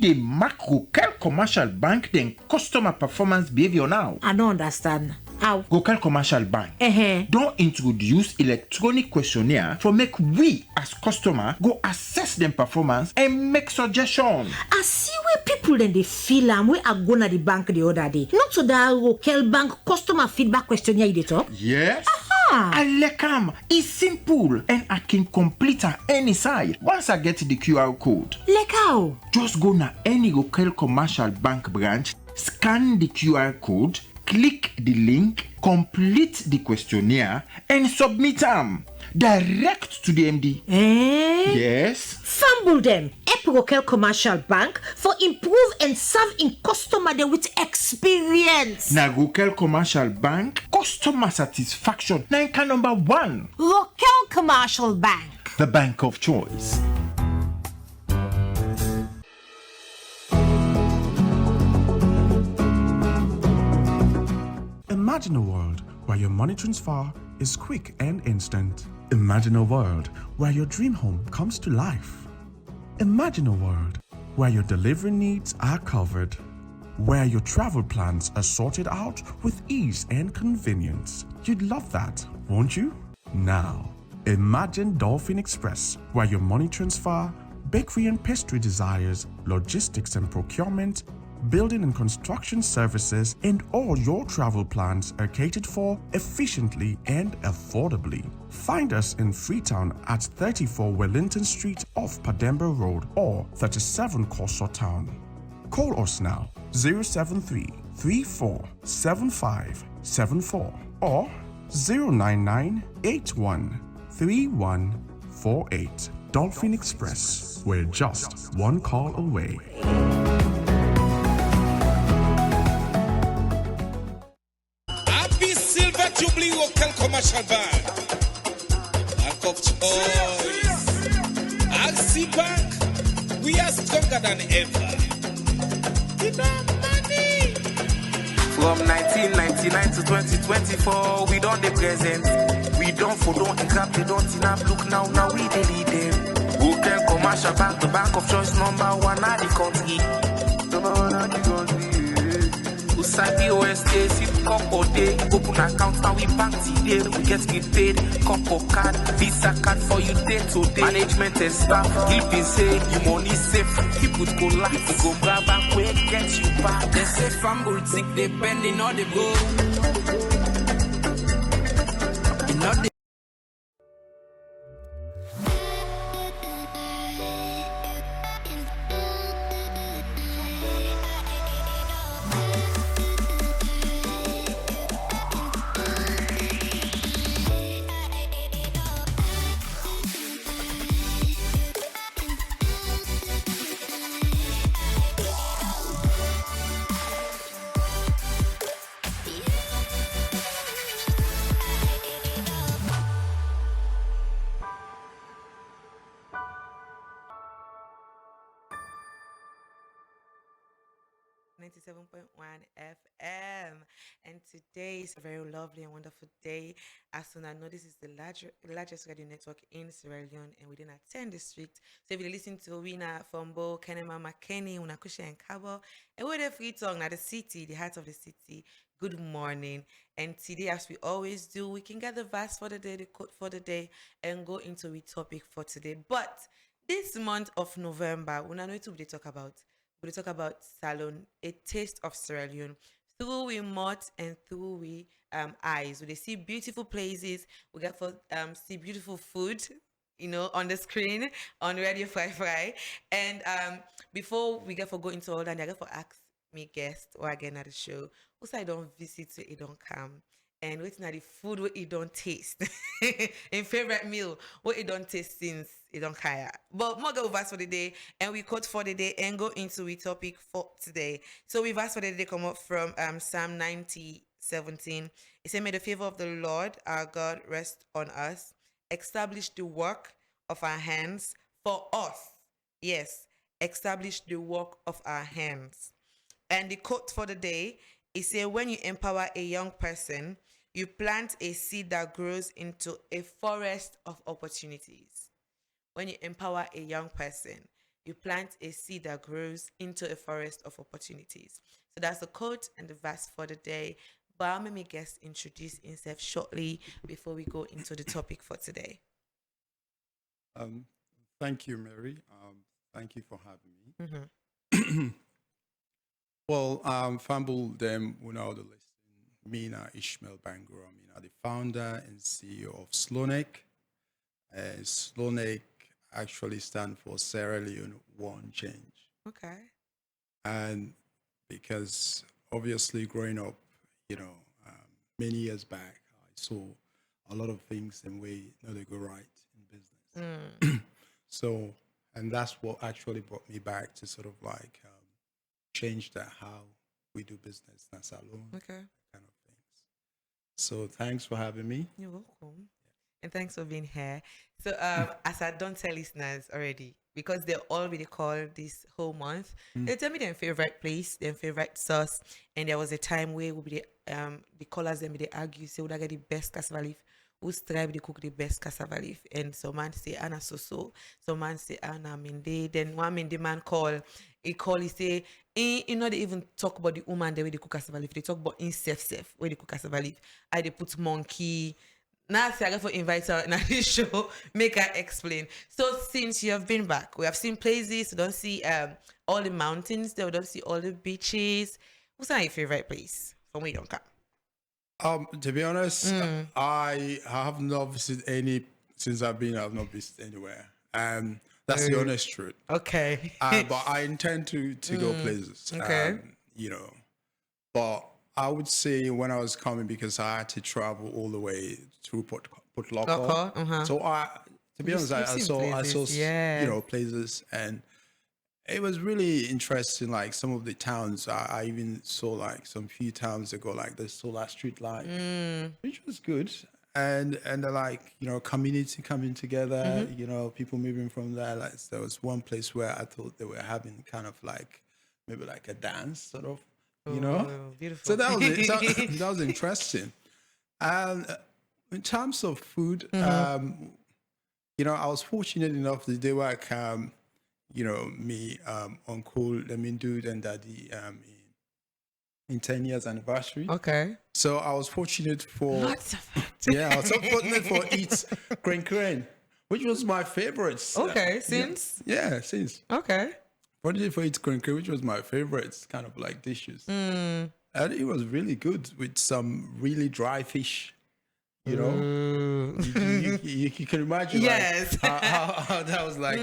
they mark Gokel Commercial Bank then customer performance behavior now. I don't understand. How? Gokel Commercial Bank don't introduce electronic questionnaire for make we as customer go assess them performance and make suggestion. I see where people then they feel and we are going to the bank the other day. Not to that Gokel Bank customer feedback questionnaire you did talk. Yes. I like am. It's simple and I can complete at any side once I get the QR code. Like how? Just go na any Gokel Commercial Bank branch, scan the QR code, click the link, complete the questionnaire, and submit them direct to the MD. Yes. Fumble them. Gokel Commercial Bank for improve and serve in customer there with experience. Na Gokel Commercial Bank, customer satisfaction. Nanka number 1. Gokel Commercial Bank. The bank of choice. Imagine a world where your money transfer is quick and instant. Imagine a world where your dream home comes to life. Imagine a world where your delivery needs are covered, where your travel plans are sorted out with ease and convenience. You'd love that, won't you? Now, imagine Dolphin Express, where your money transfer, bakery and pastry desires, logistics and procurement, building and construction services, and all your travel plans are catered for efficiently and affordably. Find us in Freetown at 34 Wellington Street off Pademba Road or 37 Koso Town. Call us now 073 347574 or 099 81 3148. Dolphin Express, we're just one call away. Jubilee Gokel Commercial Bank. Bank of choice. Axi Bank, we are stronger than ever. Enough money. From 1999 to 2024, we don't the present. We don't follow and grab, they don't enough look now we they lead them. Gokel Commercial Bank, the bank of choice number 1 at the country. Number 1 at the country. Usabi OSA, sit cup all day, open account and we bank today. We get paid, cup or card, Visa card for you day to day. Management and staff, you'll be saying you money safe. People go laugh, you go grab back, we get you back. They say fumble sick, depending on the go. Not the FM, and today is a very lovely and wonderful day. As soon as I know this is the largest radio network in Sierra Leone and within our 10 district. So if you listen to Wina, Fumbo, Kenema, McKenney, Unakusha, and Cabo, and we're the free tongue, now the city, the heart of the city. Good morning. And today, as we always do, we can get the verse for the day, the quote for the day, and go into the topic for today. But this month of November, we know what we talk about. We talk about Salon, a taste of Sierra Leone. Through we mouth and through we eyes. We see beautiful places. We get for see beautiful food, on the screen on Radio Fry. And before we get for go into all that, I get for ask me guest or again at the show. Also, I don't visit, so it don't come. And waiting at the food what it don't taste. In favorite meal, what it don't taste since it don't care. But more go verse for the day, and we quote for the day and go into the topic for today. So we verse for the day come up from Psalm 90:17. It said, "May the favor of the Lord our God rest on us, establish the work of our hands for us." Yes, establish the work of our hands. And the quote for the day is say, "When you empower a young person, you plant a seed that grows into a forest of opportunities." When you empower a young person, you plant a seed that grows into a forest of opportunities. So that's the quote and the verse for the day. But I'll make my guest introduce himself shortly before we go into the topic for today. Thank you, Mary. Thank you for having me. Mm-hmm. Well, Fumble them will know the listen. Mina Ishmael Bangura, Mina, the founder and CEO of Slonek. Slonek actually stands for Sierra Leone One Change. Okay. And because obviously growing up, many years back, I saw a lot of things and way they go right in business. So, and that's what actually brought me back to sort of like change that how we do business in a salon, Okay. kind of things. So, thanks for having me. You're welcome. And thanks for being here. So, as I don't tell listeners already, because they already call this whole month, they tell me their favorite place, their favorite sauce. And there was a time where we be the callers them they argue, say, would I get the best cassava leaf? Who's tribe they cook the best cassava leaf? And some man say Anna Soso, some man say Anna Minde. Then one Minde man he say, you know, they even talk about the woman the way they cook cassava leaf. They talk about in self where they cook cassava leaf. I they put monkey. Now I got to invite her in this show, make her explain. So since you have been back, we have seen places, we don't see all the mountains, we don't see all the beaches. What's your favorite place from where you don't come? To be honest, I have not visited any since I've not visited anywhere. That's the honest truth. Okay. But I intend to go places. Okay. But I would say when I was coming, because I had to travel all the way through Port Loko. So to be honest, I saw places, and it was really interesting. Like some of the towns, I even saw like some few towns ago, like the Solar Street Light, which was good. And they're like, community coming together, people moving from there. Like there was one place where I thought they were having kind of like maybe like a dance sort of, Beautiful. So that was it. That was interesting. And in terms of food, I was fortunate enough that they were me, uncle, dude and daddy in 10 years anniversary. Okay. So I was fortunate for Lots of it. I was so fortunate for eat crane, which was my favorite. Okay, since? Since. Okay. Fortunate for eat crane, which was my favorite kind of like dishes. And it was really good with some really dry fish. You can imagine yes. like, how that was like.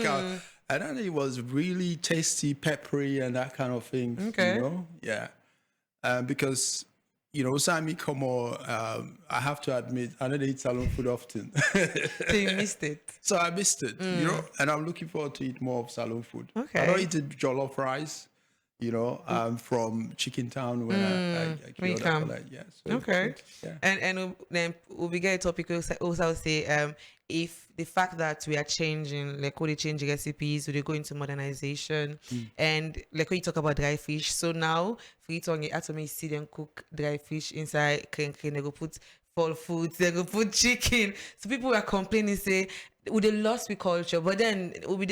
And then it was really tasty, peppery, and that kind of thing. Okay. Because Sami Komo, I have to admit, I don't eat salon food often. So you missed it. So I missed it, and I'm looking forward to eat more of salon food. Okay. I don't eat jollof rice, from Chicken Town when when you come. So okay. Yeah. And then we'll be getting a topic also say if the fact that we are changing, like when they change recipes, when they go into modernization, and like when you talk about dry fish, so now for you to actually see them cook dry fish inside they go put fall foods, they go put chicken. So people were complaining, say, we lost we culture, but then we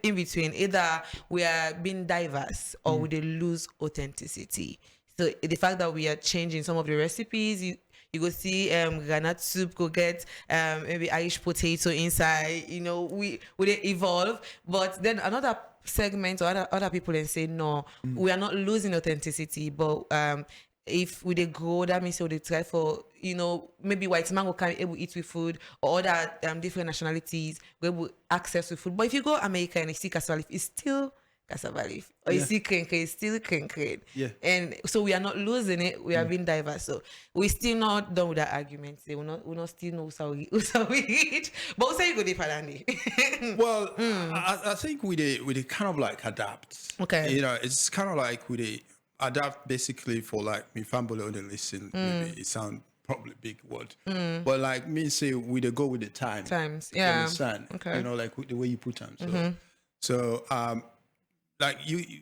in between. Either we are being diverse or we lose authenticity. So the fact that we are changing some of the recipes, you go see granite soup, go get maybe Irish potato inside. We evolve, but then another segment or other people and say no, we are not losing authenticity, but if we grow, that means they try for maybe white man will can able to eat with food, or other different nationalities we able access with food. But if you go America and you see cassava leaf, it's still cassava leaf, or you see crinkle, it's still crinkle. Yeah. And so we are not losing it. We are being diverse. So we still not done with that argument. We not still know how we eat. But we say you go deeper than it. Well, I think we kind of like adapt. Okay. It's kind of like we adapt basically for like me family only listen. Maybe it sound probably big word, but like me say we go with the times. Yeah. You understand? Okay. Like the way you put them. So like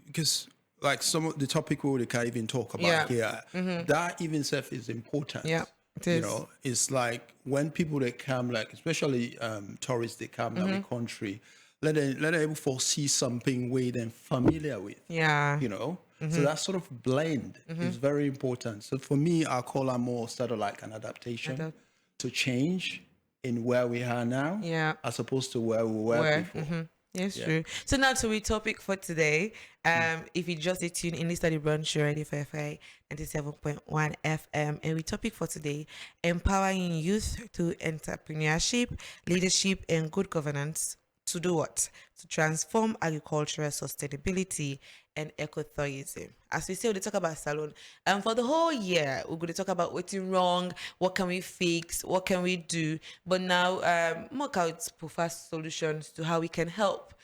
because like some of the topic we can even talk about here, that even self is important. Yeah. It is. It's like when people they come, like especially tourists, they come to the country. let them able foresee something where they're familiar with. Yeah. You know, so that sort of blend is very important. So for me, I call that more sort of like an adaptation to change in where we are now, as opposed to where we were before. Yes, true. So now to the topic for today. If you just tune in, this is the Brunch Show, ready for FI 97.1 FM, and the topic for today: empowering youth through entrepreneurship, leadership, and good governance. To do what? To transform agricultural sustainability and ecotourism. As we say, we talk about salon. And for the whole year, we're going to talk about what's wrong, what can we fix, what can we do. But now, Mark out prefer solutions to how we can help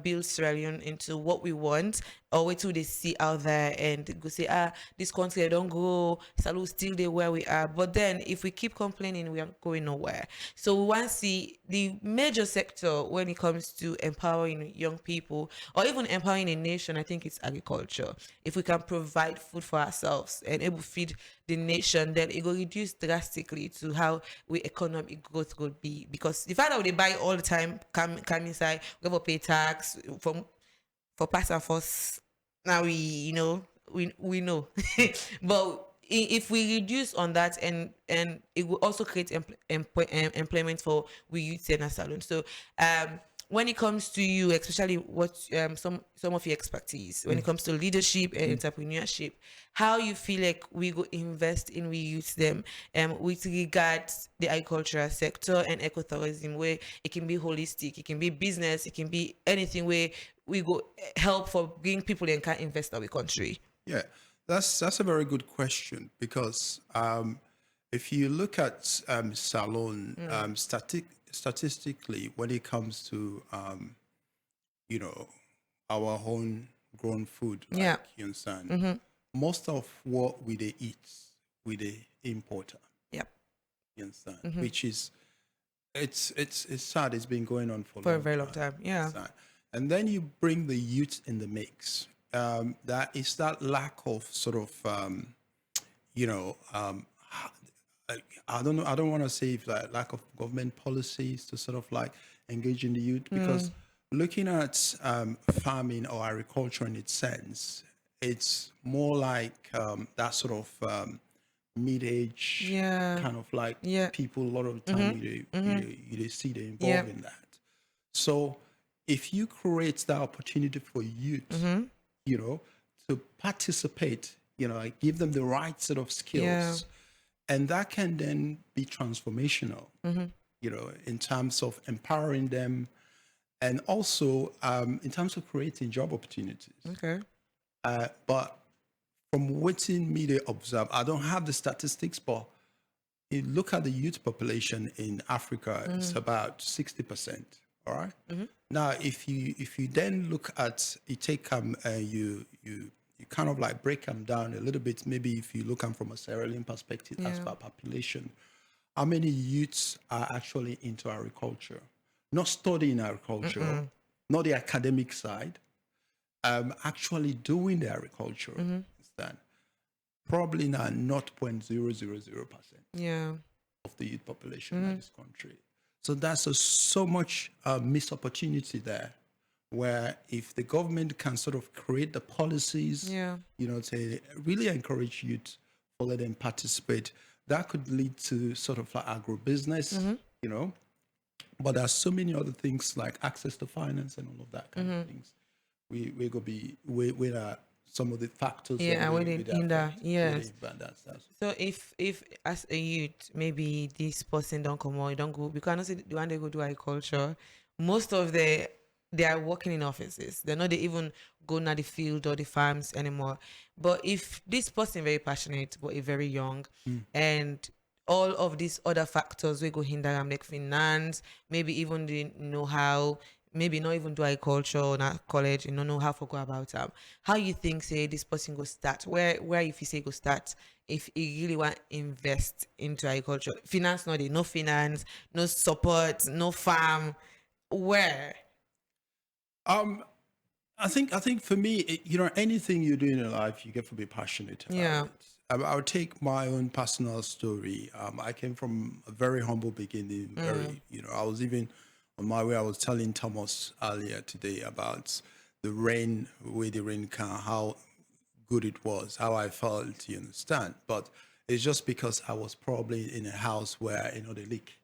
build Sierra Leone into what we want, or wait till they see out there and go say, this country, I don't go, salon still there where we are. But then if we keep complaining, we are going nowhere. So we want to see the major sector when it comes to empowering young people or even empowering a nation. I think it's agriculture. If we can provide food for ourselves and able to feed the nation, then it will reduce drastically to how we economic growth could be. Because the fact that they buy all the time, come inside, we have to pay tax for pass and force. Now we know. But if we reduce on that, and it will also create employment for we youth in a salon. So when it comes to you, especially what some of your expertise when it comes to leadership and entrepreneurship, how you feel like we go invest in we youth them with regards the agricultural sector and ecotourism, where it can be holistic, it can be business, it can be anything where we go help for bring people and can invest in our country. Yeah, that's a very good question, because if you look at salon statistically, when it comes to our own grown food, like, you understand, most of what we they eat we they import. Yep. You understand, which is it's sad. It's been going on for a very long time. Yeah. And then you bring the youth in the mix. That is that lack of sort of, I don't know. I don't want to say if like lack of government policies to sort of like engage in the youth, because looking at farming or agriculture in its sense, it's more like that sort of mid-age kind of like people. A lot of the time you see they involved in that. So if you create that opportunity for youth, to participate, like give them the right sort of skills, and that can then be transformational, in terms of empowering them, and also in terms of creating job opportunities. Okay. But from within me to observe, I don't have the statistics, but you look at the youth population in Africa, it's about 60%. All right. Now, if you then look at you take you kind of like break them down a little bit. Maybe if you look at from a Sierra Leone perspective, as per population, how many youths are actually into agriculture, not studying agriculture, not the academic side, actually doing the agriculture. Understand? Probably not 0.000% of the youth population in this country. So that's so much missed opportunity there, where if the government can sort of create the policies, to really encourage youth or let them participate, that could lead to sort of like agribusiness, But there's so many other things like access to finance and all of that kind of things. We're gonna be some of the factors. So if as a youth, maybe this person don't come or you don't go, because I know say the one they go do agriculture, most of they are working in offices. They're not even going at the field or the farms anymore. But if this person very passionate but very young, and all of these other factors we go hinder them, like finance, maybe even the know-how, maybe not even do agriculture or not college, know how to go about them. How you think say this person go start? Where if you say go start, if you really want to invest into agriculture, finance no finance, no support, no farm, where? I think for me, anything you do in your life, you get to be passionate about it. I'll take my own personal story. I came from a very humble beginning. I was even my way, I was telling Thomas earlier today about the rain, where the rain can, how good it was, how I felt, you understand? But it's just because I was probably in a house where, they leak.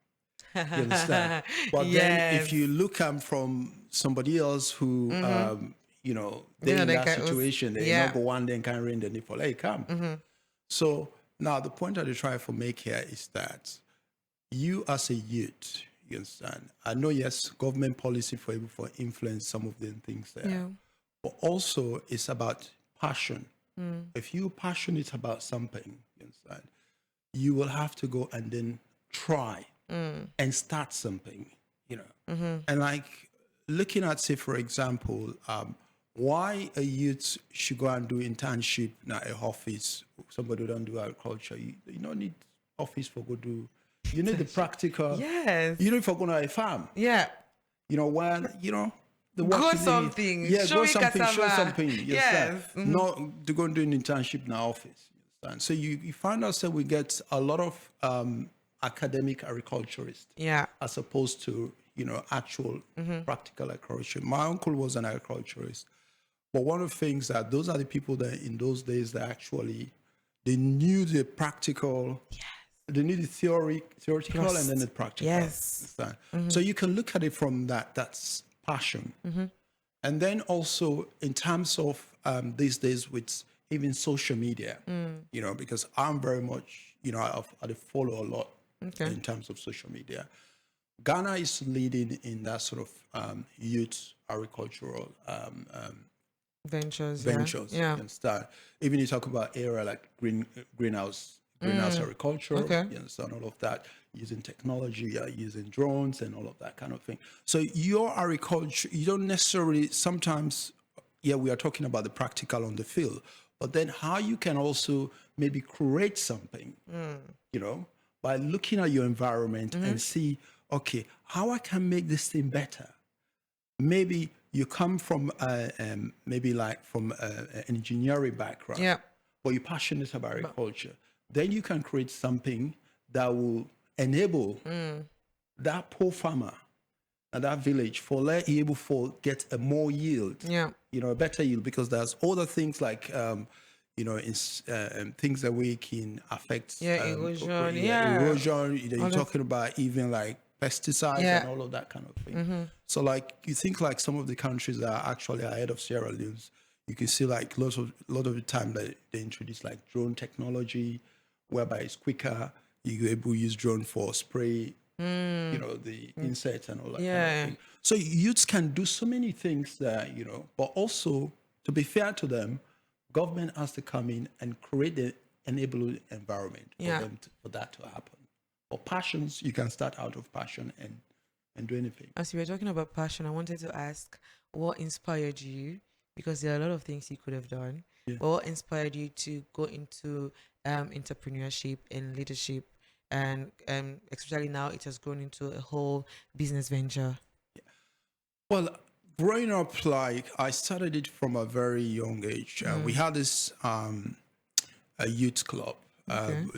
You understand? But then if you look from somebody else who, they're in that situation, they number one, then can rain, then they fall, hey, come. So now the point that I try to make here is that you as a youth, you understand? I know, yes, government policy for able to influence some of the things there. Yeah. But also it's about passion. If you're passionate about something, you understand, you will have to go and then try and start something, And like looking at, say, for example, why a youth should go and do internship in an office, somebody who don't do agriculture, you don't need office for go do. You need the practical. Yes. You need for going to a farm. Yeah. When, the work grow something. Yeah, show something. Show something. Yes. Not to go and do an internship in our office. You understand? So you find out that we get a lot of academic agriculturists. Yeah. As opposed to, actual practical agriculture. My uncle was an agriculturist. But one of the things that those are the people that in those days that actually, they knew the practical. Yes. They need the theoretical and then the practical. Yes. So you can look at it from that's passion. And then also in terms of these days with even social media, because I'm very much, I follow a lot in terms of social media. Ghana is leading in that sort of youth agricultural ventures. Yeah. You understand? Even you talk about area like greenhouse agriculture, you understand, all of that, using technology, using drones and all of that kind of thing. So your agriculture, you don't necessarily, sometimes, we are talking about the practical on the field, but then how you can also maybe create something, by looking at your environment and see, okay, how I can make this thing better. Maybe you come from, an engineering background, but you're passionate about agriculture. Then you can create something that will enable that poor farmer and that village able to get a more yield, a better yield, because there's other things like, things that we can affect. Erosion. Erosion. You're talking about even like pesticides and all of that kind of thing. So like, you think like some of the countries that are actually ahead of Sierra Leone, you can see like a lot of the time that they introduce like drone technology, whereby it's quicker. You're able to use drone for spray, the insects and all that kind of thing. So youths can do so many things there, but also, to be fair to them, government has to come in and create the enabling environment for that to happen. Or passions, you can start out of passion and do anything. As you were talking about passion, I wanted to ask what inspired you, because there are a lot of things you could have done. Yeah. But what inspired you to go into entrepreneurship and leadership, and especially now it has grown into a whole business venture? Yeah. Well, growing up, like I started it from a very young age. We had this a youth club,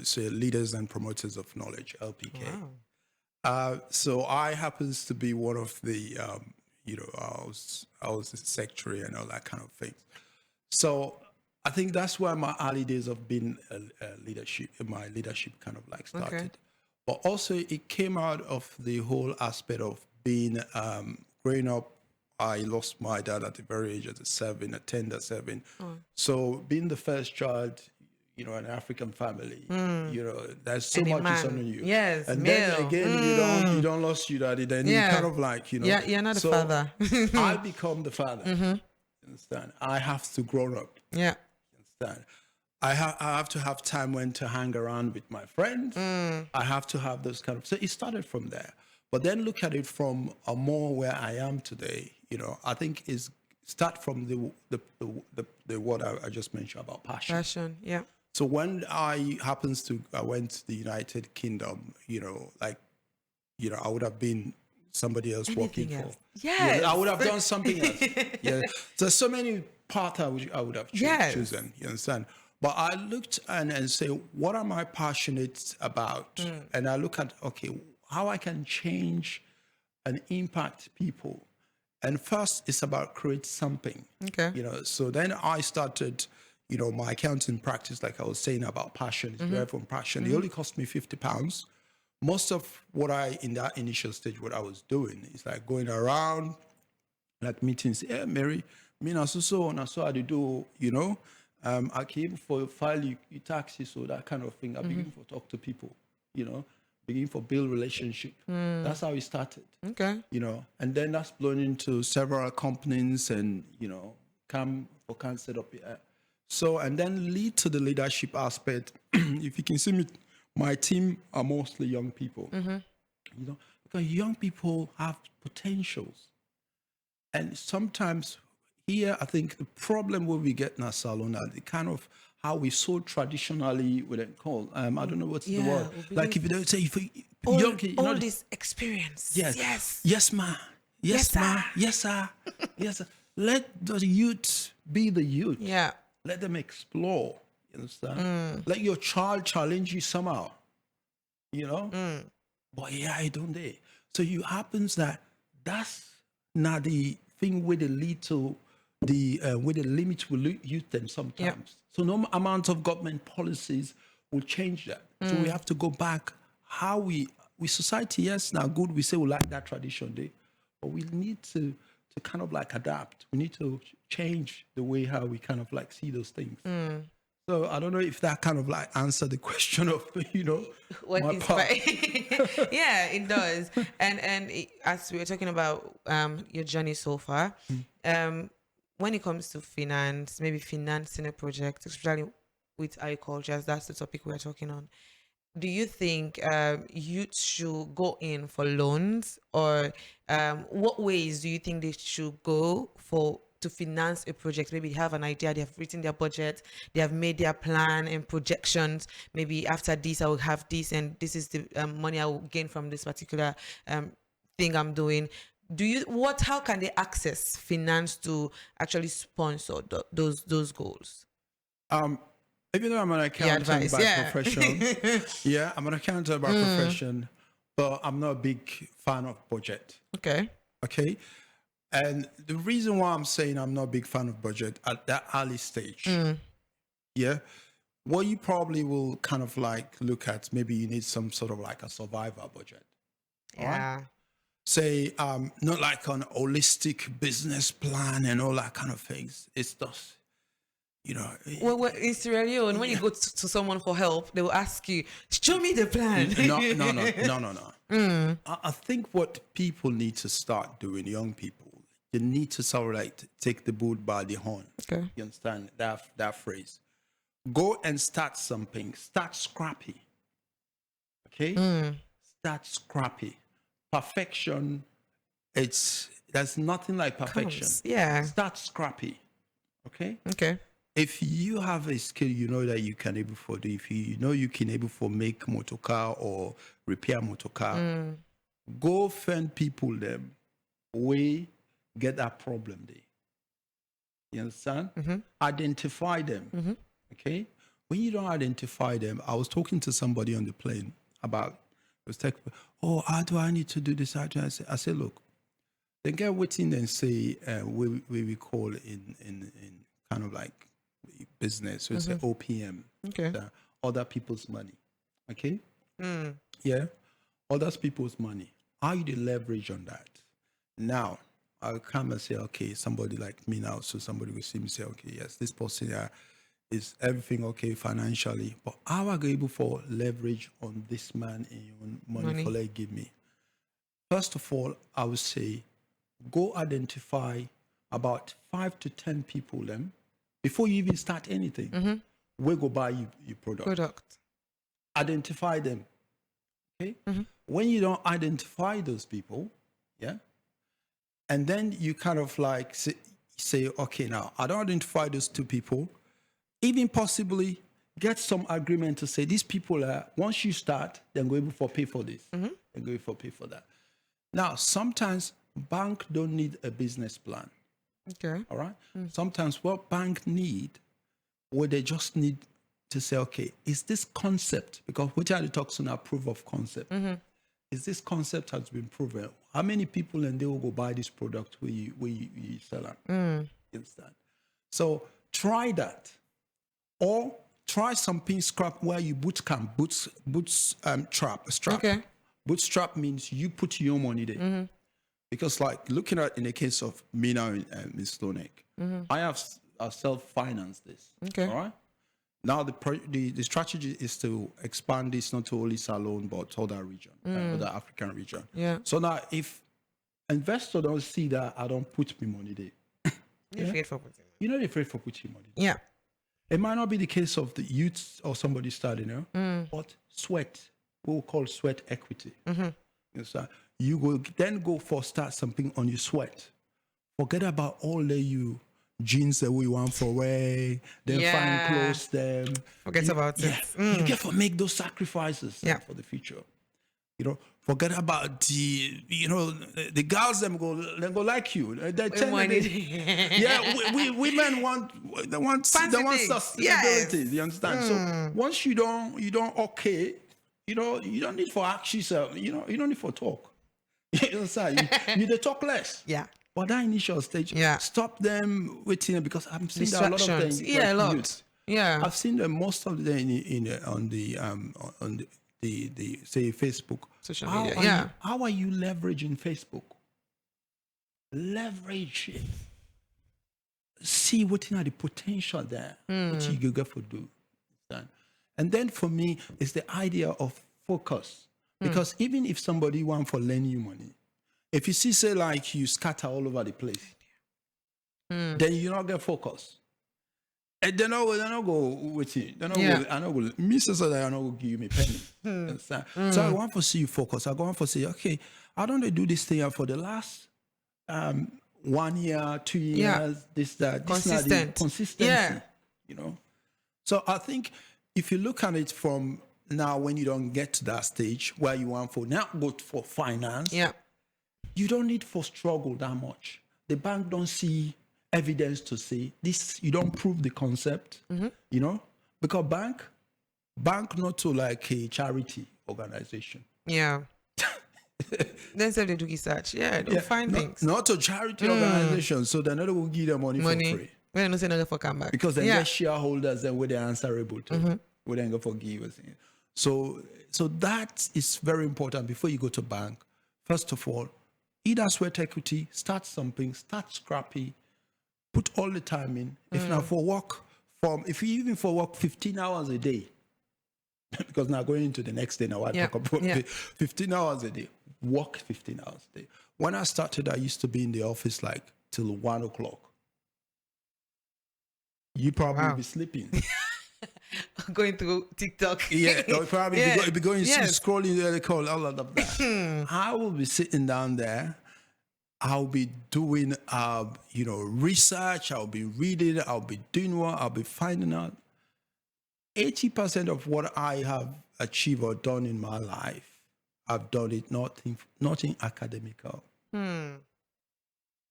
so Leaders and Promoters of Knowledge, LPK. Wow. So I happens to be one of the, I was the secretary and all that kind of thing. So I think that's where my early days of being my leadership kind of like started. Okay. But also it came out of the whole aspect of being, growing up, I lost my dad at a very age of 7, a tender 7. So being the first child, an African family, there's so much is on you. Yes, and male. Then again, you don't lose your daddy. Then you kind of like, Yeah, you're not the father. I become the father. Understand? I have to grow up. Yeah. Understand? I have to have time when to hang around with my friends. I have to have those kind of. So it started from there. But then look at it from a more where I am today. I think is start from the word I just mentioned about passion. Passion, yeah. So when I went to the United Kingdom, I would have been somebody else working else. for. Yes. I would have done something else. Yeah. There's so many paths I would have chosen. You understand? But I looked and say, what am I passionate about? And I look at, okay, how I can change and impact people. And first, it's about create something. Okay. So then I started, my accounting practice, like I was saying about passion, is derived from passion. It only cost me £50. Most of what in that initial stage, what I was doing is like going around, like meetings. Hey, Mary, me na so I do, I came for file you taxes, so that kind of thing. I begin for talk to people, begin for build relationship. That's how it started. Okay. And then that's blown into several companies and, come set up. So, and then lead to the leadership aspect. If you can see me, my team are mostly young people, because young people have potentials. And sometimes here, I think the problem where we get in our salon are the kind of how we so traditionally wouldn't call. I don't know what's the word. Like if you don't say, all this experience. Yes, ma. Yes, ma. Yes, sir. Yes, sir. Let the youth be the youth. Yeah. Let them explore. You understand? Let your child challenge you somehow. But yeah, I don't they. So it happens that's not the thing where they lead to where the limit will use them sometimes. Yep. So no amount of government policies will change that. So we have to go back how we society, yes, now good, we say we like that tradition day, but we need to kind of like adapt. We need to change the way how we kind of like see those things. So I don't know if that kind of like answered the question of, What my part. Yeah, it does. As we were talking about your journey so far, when it comes to finance, maybe financing a project, especially with agriculture, that's the topic we're talking on. Do you think youth should go in for loans, or what ways do you think they should go to finance a project? Maybe they have an idea, they have written their budget, they have made their plan and projections. Maybe after this, I will have this, and this is the money I will gain from this particular thing I'm doing. How can they access finance to actually sponsor those goals? Even though I'm an accountant by profession, I'm an accountant by profession, but I'm not a big fan of budget. Okay. And the reason why I'm saying I'm not a big fan of budget at that early stage, what you probably will kind of like look at, maybe you need some sort of like a survivor budget. Yeah. Right? Say, not like an holistic business plan and all that kind of things. It's just, Well, in Sierra Leone, when you go to someone for help, they will ask you, show me the plan. No. I think what people need to start doing, young people, they need to sort of like take the bull by the horn. Okay. You understand that phrase? Go and start something. Start scrappy. Okay? Start scrappy. Perfection, there's nothing like perfection. Yeah. Start scrappy. Okay? Okay. If you have a skill you know that you can able for do, if you know you can able for make motor car or repair motor car, go find people them way get that problem there. You understand? Identify them. Okay? When you don't identify them, I was talking to somebody on the plane about how do I need to do this? I say, look, they get waiting and say we call in kind of like business, so it's an OPM. Okay. Other people's money. Okay? Yeah. Other people's money. How you leverage on that? Now, I'll come and say, okay, somebody like me now, so somebody will see me say, okay, yes, this person is everything okay financially, but how are you able for leverage on this man and your money for like give me? First of all, I would say, go identify about 5 to 10 people them before you even start anything. We go buy your product. Identify them. Okay. When you don't identify those people, and then you kind of like say, okay, now I don't identify those 2 people. Even possibly get some agreement to say these people are, once you start, then go able for pay for this, then go able for pay for that. Now, sometimes bank don't need a business plan. Okay. All right. Sometimes what bank need, what they just need to say, okay, is this concept, because which are the talks on our proof of concept? is this concept has been proven? How many people and they will go buy this product where you sell it? You understand? So try that, or try something scrap where you bootstrap. Okay. Bootstrap means you put your money there. Because like looking at in the case of me now and Ms. Stonek, I have self-financed this. Okay. All right. Now the strategy is to expand this not to only Salone but other region, other African region. Yeah. So now if investors don't see that I don't put my money there, You're afraid for putting. you're not afraid for putting money there. Yeah. It might not be the case of the youth or somebody starting, but sweat, what we call sweat equity. You go for start something on your sweat. Forget about all the jeans that we want for wear, then find clothes them. Forget about it. You get to make those sacrifices for the future. Forget about the girls them go like you. They women want sustainability. You understand? So once you don't okay, you don't need for ask yourself. You don't need for talk. You understand? You need to talk less. Yeah. But that initial stage, stop them waiting because I'm seeing that a lot of things. Yeah, a lot. Youth. Yeah. I've seen them most of them on the say Facebook. Social media. How are you leveraging Facebook? Leverage it. See what the potential there. What you go for do. And then for me, it's the idea of focus. Because even if somebody want for lend you money, if you see, say, like you scatter all over the place, then you not get focus. And then I don't go with you. I don't go. Me says that I don't give you me penny. So I want to see you focus. I want to say, okay, I don't do this thing for the last 1 year, 2 years. This consistency. Yeah. So I think if you look at it from now, when you don't get to that stage where you want for now go for finance, you don't need for struggle that much. The bank don't see evidence to say this. You don't prove the concept, because bank not to like a charity organization. Yeah. Then say they do research. Yeah, they'll find things. Not a charity organization, so they're not going to give them money for free. When they say nothing for come back. Because they get shareholders and where they're answerable to. We then go for givers. So that is very important before you go to bank. First of all, either sweat equity, start something, start scrappy, put all the time in. If not for work, if you even for work 15 hours a day, because now going into the next day now I talk about 15 hours a day, work 15 hours a day. When I started, I used to be in the office like till 1 o'clock. You probably be sleeping. Going through TikTok. Yeah, or probably be going scrolling the call, all of that. I will be sitting down there. I'll be doing research. I'll be reading. I'll be doing what I'll be finding out. 80% of what I have achieved or done in my life, I've done it nothing academical.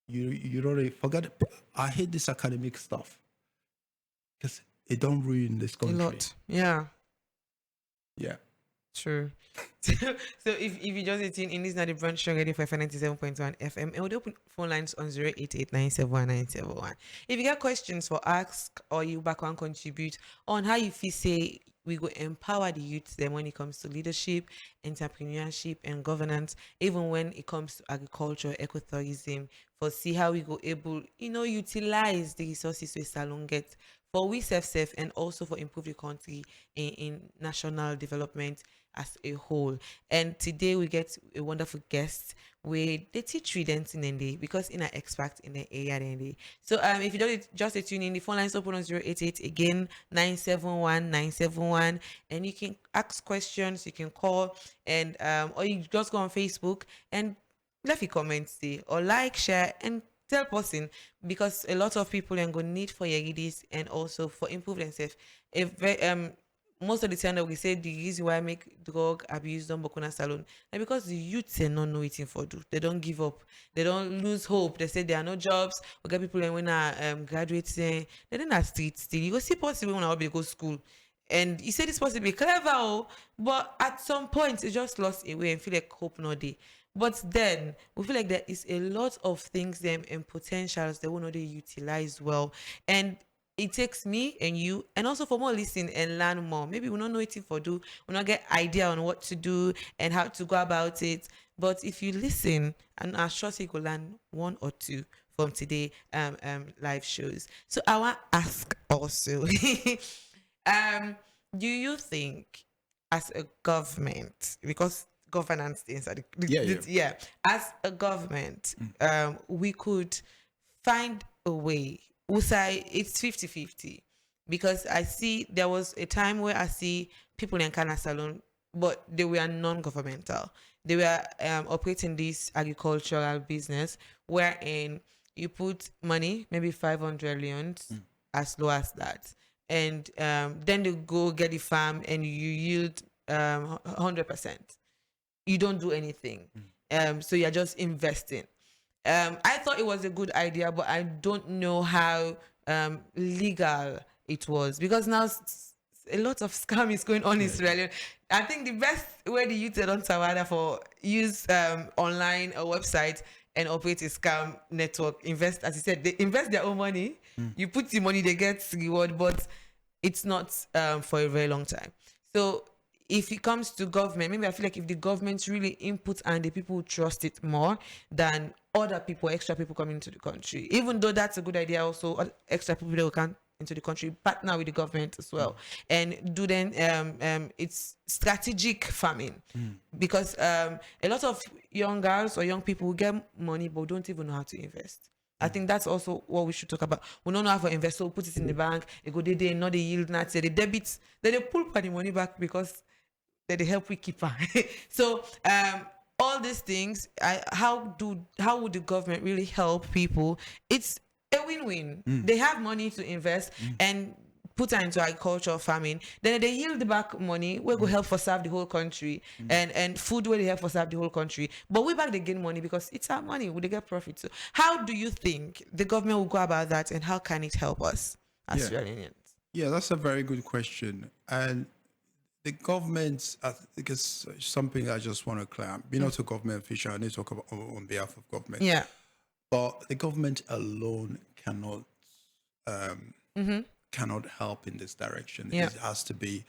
You already forget. I hate this academic stuff because it don't ruin this country. A lot. Yeah. Yeah. True. So if you just tune in, this is not the brunch show ready for 97.1 FM, and we'll open phone lines on 088-971-971. If you got questions for ask or you back and contribute on how you feel say we go empower the youth then when it comes to leadership, entrepreneurship, and governance, even when it comes to agriculture, ecotourism, for see how we go able, utilize the resources we Salon get for we self and also for improve the country in national development as a whole. And today we get a wonderful guest where they teach you dancing in the because in an expert in the area then. So if you don't just tune in, the phone lines open on 088 again 971-971, and you can ask questions, you can call, and or you just go on Facebook and leave a comment there or like, share, and tell person, because a lot of people are going to need for your ladies and also for improve themselves. If most of the time that we say the reason why I make drug abuse don't work on a salon, and because the youths are not know waiting for do, they don't give up, they don't lose hope. They say there are no jobs. We get people when are graduating, they don't have streets still. You go see possible when I will go school. And you say this supposed to be clever, but at some point it just lost away and feel like hope no day. But then we feel like there is a lot of things them and potentials that will not utilize well. And it takes me and you, and also for more listen and learn more. Maybe we don't know what for do, we not get idea on what to do and how to go about it. But if you listen, and I'm sure you will learn one or two from today live shows. So I want to ask also, do you think as a government, because governance things are as a government, we could find a way. We'll say it's 50-50, because I see there was a time where I see people in Kana Salon, but they were non-governmental. They were operating this agricultural business wherein you put money, maybe 500 leons, as low as that. And then they go get the farm and you yield 100%. You don't do anything. So you're just investing. I thought it was a good idea, but I don't know how legal it was, because now a lot of scam is going on in Sierra Leone. I think the best way the youth on Tawada for use online or website and operate a scam network, invest, as you said, they invest their own money. You put the money, they get reward, but it's not for a very long time. So if it comes to government, maybe I feel like if the government really input and the people trust it more than other people, extra people coming into the country, even though that's a good idea, also extra people that will come into the country, partner with the government as well, and do then it's strategic farming, because a lot of young girls or young people will get money but don't even know how to invest. I think that's also what we should talk about. We don't know how to invest, so we'll put it in the bank. It go they not the yield, not the debits. Then they pull the money back because they help we keep her. So all these things, how would the government really help people? It's a win-win. They have money to invest and put her into agriculture, farming. Then they yield back money where go help for serve the whole country, and food where they help for serve the whole country. But we back they gain money because it's our money. Would they get profit? So how do you think the government will go about that, and how can it help us as Sierra Leoneans? Yeah, that's a very good question. And the government, because something I just want to clear, being not a government official, I need to talk about on behalf of government. Yeah. But the government alone cannot cannot help in this direction. Yeah. It has to be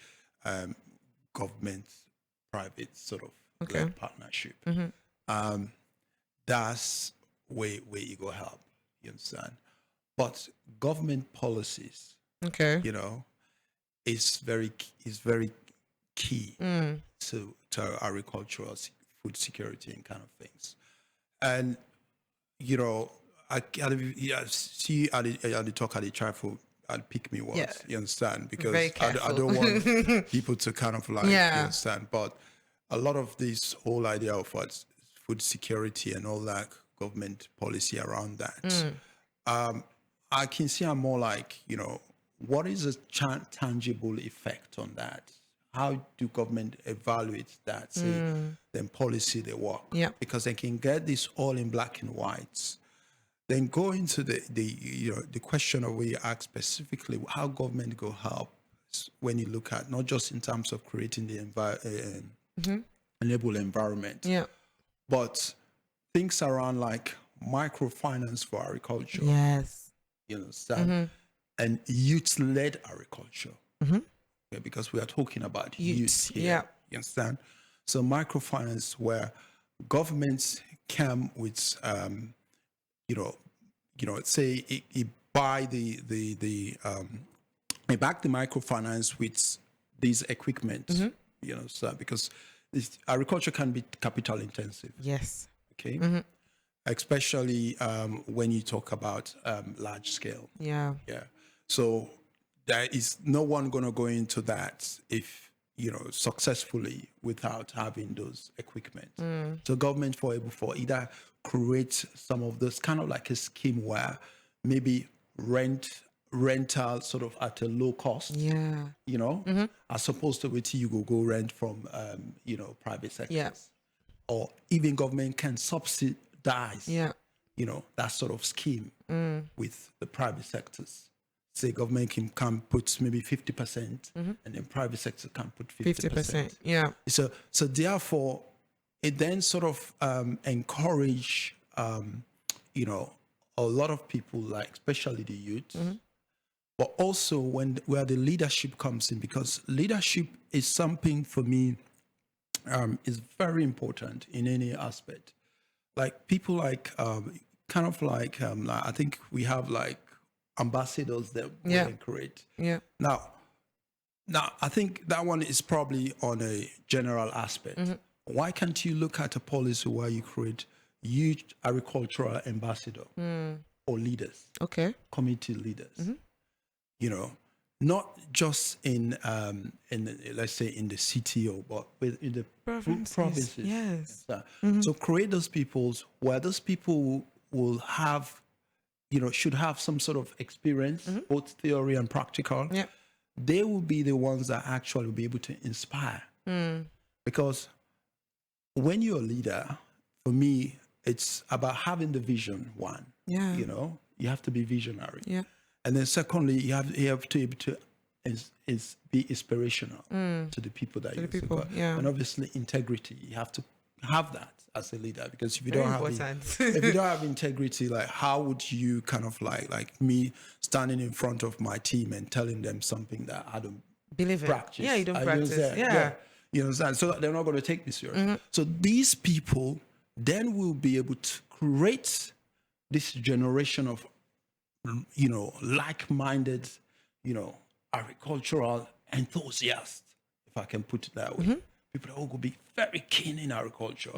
government-private sort of led partnership. That's where you go help. You understand? But government policies, you know, is very key to agricultural food security and kind of things. And you know, I see at the talk at the trifle, I'd pick me words. You understand? Because I don't want people to kind of like, you understand. But a lot of this whole idea of what's food security and all that government policy around that, I can see I'm more like, you know, what is a tangible effect on that? How do government evaluate that? Say, then policy they work. Because they can get this all in black and white. Then go into the question of where you ask specifically how government go help when you look at not just in terms of creating the enable environment, but things around like microfinance for agriculture. You understand? And youth-led agriculture. Because we are talking about youth here. You understand? So microfinance where governments come with, say it buy they back the microfinance with these equipment. You know, so because agriculture can be capital intensive. Okay. Especially when you talk about large scale. So there is no one going to go into that if, you know, successfully without having those equipment. So government for either create some of those kind of like a scheme where maybe rental sort of at a low cost, you know, as opposed to which you go rent from, you know, private sectors. Or even government can subsidize, you know, that sort of scheme with the private sectors. say government can put maybe 50%, and then private sector can put 50%. Yeah. So therefore, it then sort of encourage, you know, a lot of people, like especially the youth, but also where the leadership comes in, because leadership is something for me is very important in any aspect. Like people like kind of like I think we have like ambassadors that we create. Yeah. Now I think that one is probably on a general aspect. Why can't you look at a policy where you create youth agricultural ambassador or leaders? Okay. Community leaders. You know, not just in let's say in the city but in the provinces. Yes. So create those peoples where those people will have, you know, should have some sort of experience, both theory and practical. Yeah. They will be the ones that actually will be able to inspire. Because when you're a leader, for me, it's about having the vision. One, you know, you have to be visionary. Yeah. And then secondly, you have to be able to be inspirational to the people that you support. Yeah. And obviously integrity. You have to have that as a leader, because if you Very don't have important. if you don't have integrity, like how would you kind of like me standing in front of my team and telling them something that I don't believe in? practice? Yeah, you don't practice. Understand? Yeah. You understand? So they're not going to take me serious. So these people then will be able to create this generation of, you know, like-minded, you know, agricultural enthusiasts, if I can put it that way. People that will be very keen in agriculture.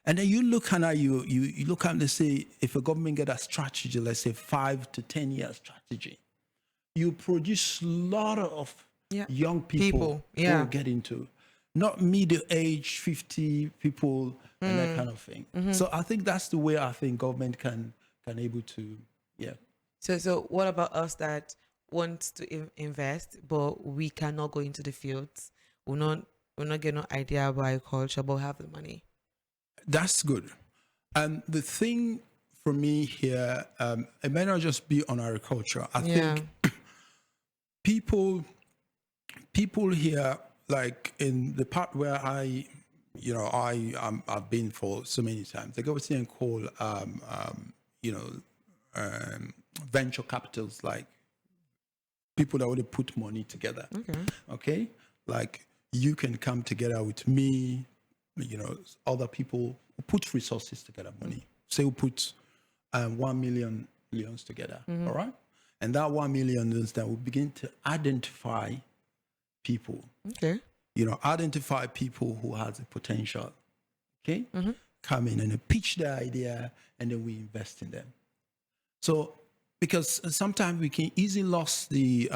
And then you look and you look and they say, if a government get a strategy, let's say 5 to 10 year strategy, you produce a lot of young people who will get into, not middle age 50 people and that kind of thing. So I think that's the way I think government can able to, So what about us that want to invest, but we cannot go into the fields? We're not getting no idea about agriculture, but have the money. That's good. And the thing for me here, it may not just be on agriculture. I think people here, like in the part where I've been for so many times, they go with and call, venture capitals, like people that would put money together. Okay. Like you can come together with me, you know, other people who put resources together, money. Say we put 1 million together. All right. And that 1 million is that we begin to identify people. Okay. You know, identify people who has the potential. Okay. Come in and pitch their idea, and then we invest in them. So, because sometimes we can easily lose the,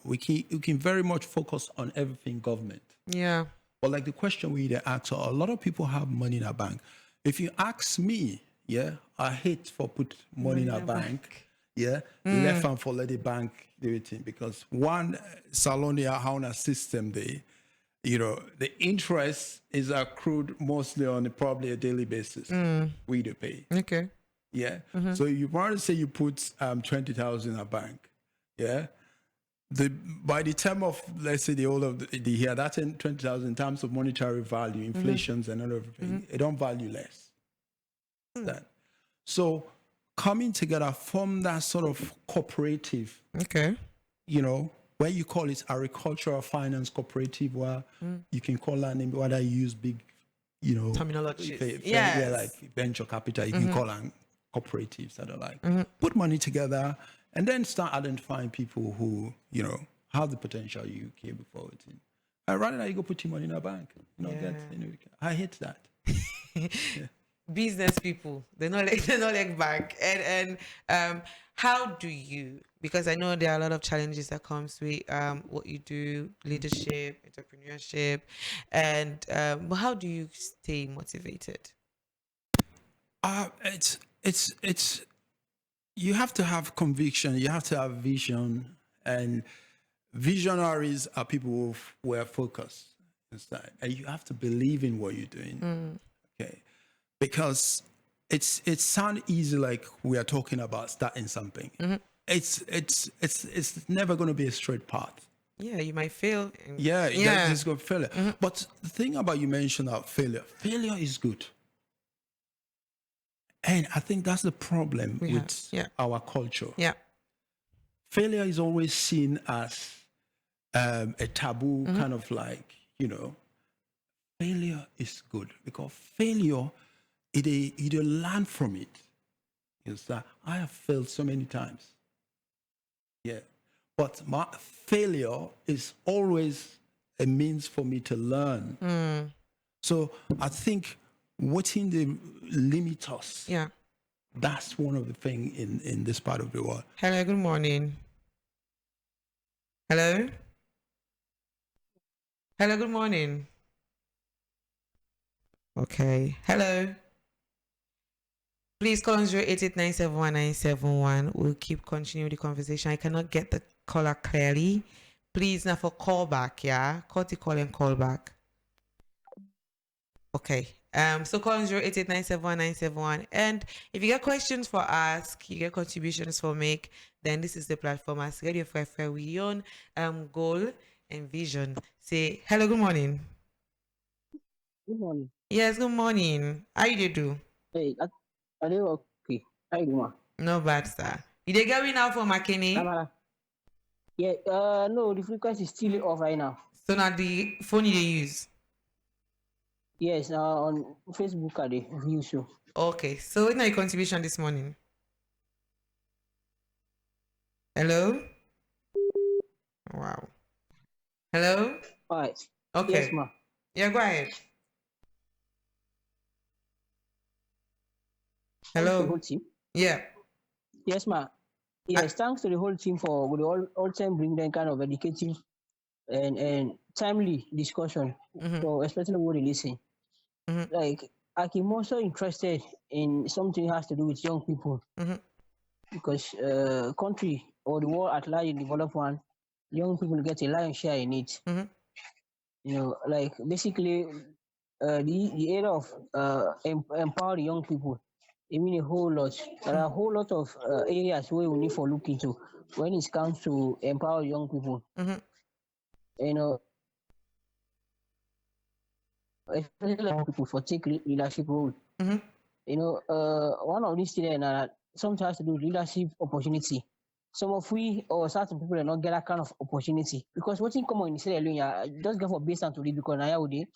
we can very much focus on everything government. Yeah. But like the question we ask, so a lot of people have money in a bank. If you ask me, I hate for put money in a bank. Left hand for let the bank do it in, because one Salonia Hauna system they, you know, the interest is accrued mostly on probably a daily basis. We do pay. Okay. Yeah. So you want to say you put 20,000 in a bank. Yeah. By the time of, let's say, the whole of the year, that's 20,000 in terms of monetary value, inflations and everything. It don't value less. That. So coming together from that sort of cooperative. Okay. You know, where you call it agricultural finance cooperative, where you can call that name, whether you use big, you know, terminology. Like venture capital, you can call them cooperatives that are like put money together and then start identifying people who, you know, have the potential you came before it in. And rather than you go put your money in a bank, you know, I hate that. Business people, they're not like bank. And how do you, because I know there are a lot of challenges that comes with what you do, leadership, entrepreneurship, and but how do you stay motivated? It's you have to have conviction, you have to have vision, and visionaries are people who are focused inside, and you have to believe in what you're doing. Okay, because it sounds easy, like we are talking about starting something. it's never going to be a straight path. Yeah, you might fail. Yeah, that's just going to fail. But the thing about you mentioned about failure is good. And I think that's the problem with our culture. Yeah. Failure is always seen as a taboo, kind of like, failure is good because failure, you learn from it. Is that I have failed so many times. Yeah. But my failure is always a means for me to learn. So I think whatting the limit us. Yeah. That's one of the things in this part of the world. Hello, good morning. Hello? Hello, good morning. Okay. Hello. Please call on 088971971. We'll keep continuing the conversation. I cannot get the caller clearly. Please now for call back, yeah? Call and call back. Okay. So call on 088971971. And if you get questions for ask, you get contributions for make, then this is the platform as Radio Free we own goal and vision. Say hello, good morning. Good morning. Yes, good morning. How you do? Hey, are you okay? How you doing? No bad, sir. You they get me now for McKinney? Yeah, no, the frequency is still off right now. So now the phone you use? Yes, on Facebook I view show. Okay, so what's your contribution this morning? Hello? Wow. Hello? All right. Okay. Yes, ma. Yeah, go ahead. Hello? The whole team? Yeah. Yes, ma. Yes, thanks to the whole team for the all time bring them kind of educative and timely discussion. So especially what they listen. Like I'm also interested in something has to do with young people. Because country or the world at large in developed one, young people get a lion's share in it. Like basically the area of empower the young people. I mean a whole lot. There are a whole lot of areas where we need for look into when it comes to empower young people. Especially young people for take leadership role. One of these things sometimes has to do with leadership opportunity. Some of we or certain people are not get that kind of opportunity because what's in common in Sierra Leone, just go for based on today because nowadays,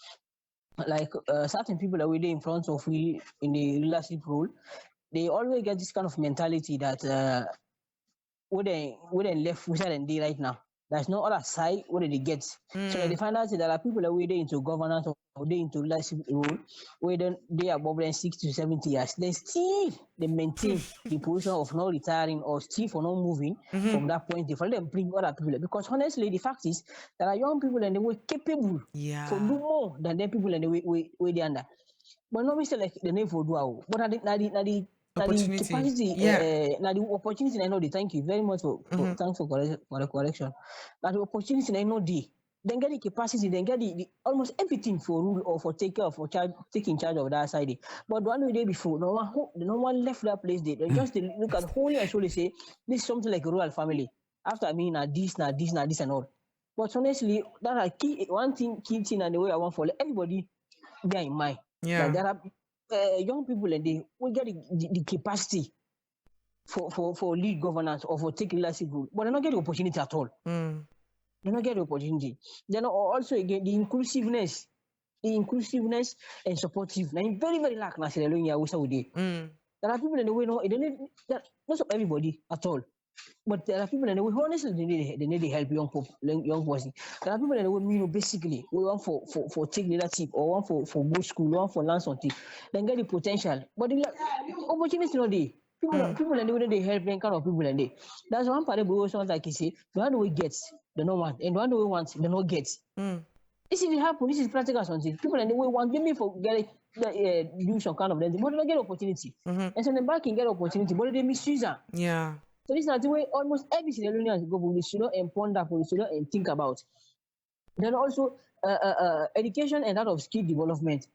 like certain people are really in front of we in the leadership role, they always get this kind of mentality that where they left which are they right now. There's no other side where they get. So they find out that there are people that way into governance or they into leadership role where then they are above than 60 to 70 years. They still they maintain the position of not retiring or still for not moving from that point. They for them bring other people because honestly the fact is there are young people and they were capable for do more than the people and the way they under. But not still like the name for do but I think the capacity, now the opportunity I know the thank you very much for thanks for the correction. Now the opportunity I know then get the capacity, then get the almost everything for rule or for take care of for taking charge of that side. But the one day before, no one left that place. They just they look at wholly and surely say this is something like a royal family. After I mean this and all. But honestly, that are key key thing and the way I want for everybody bear in mind. Yeah. That there are young people and they will get the capacity for lead governance or for take leadership role, but they don't get the opportunity at all. They don't get the opportunity. Then also again the inclusiveness and supportive. Now very very lack na Sierra Leone also with it. There are people in the way not everybody at all. But there are people in the way honestly they need to help young person. There are people in the way basically we want for take leadership or want for go school, want for learn something, then get the potential. But the opportunity not there. People in the way they help them kind of people in there. That's one part of the sounds like you say, the one way gets the no one, and the one way wants the no gets. This is happen, this is practical something. People in the way want maybe for get do some kind of thing, but they don't get opportunity. And so the back can get opportunity, but they misuse them. Yeah. So this is the way almost every Sierra Leonean go, we should not ponder, we should not think about. Then also education and that of skill development.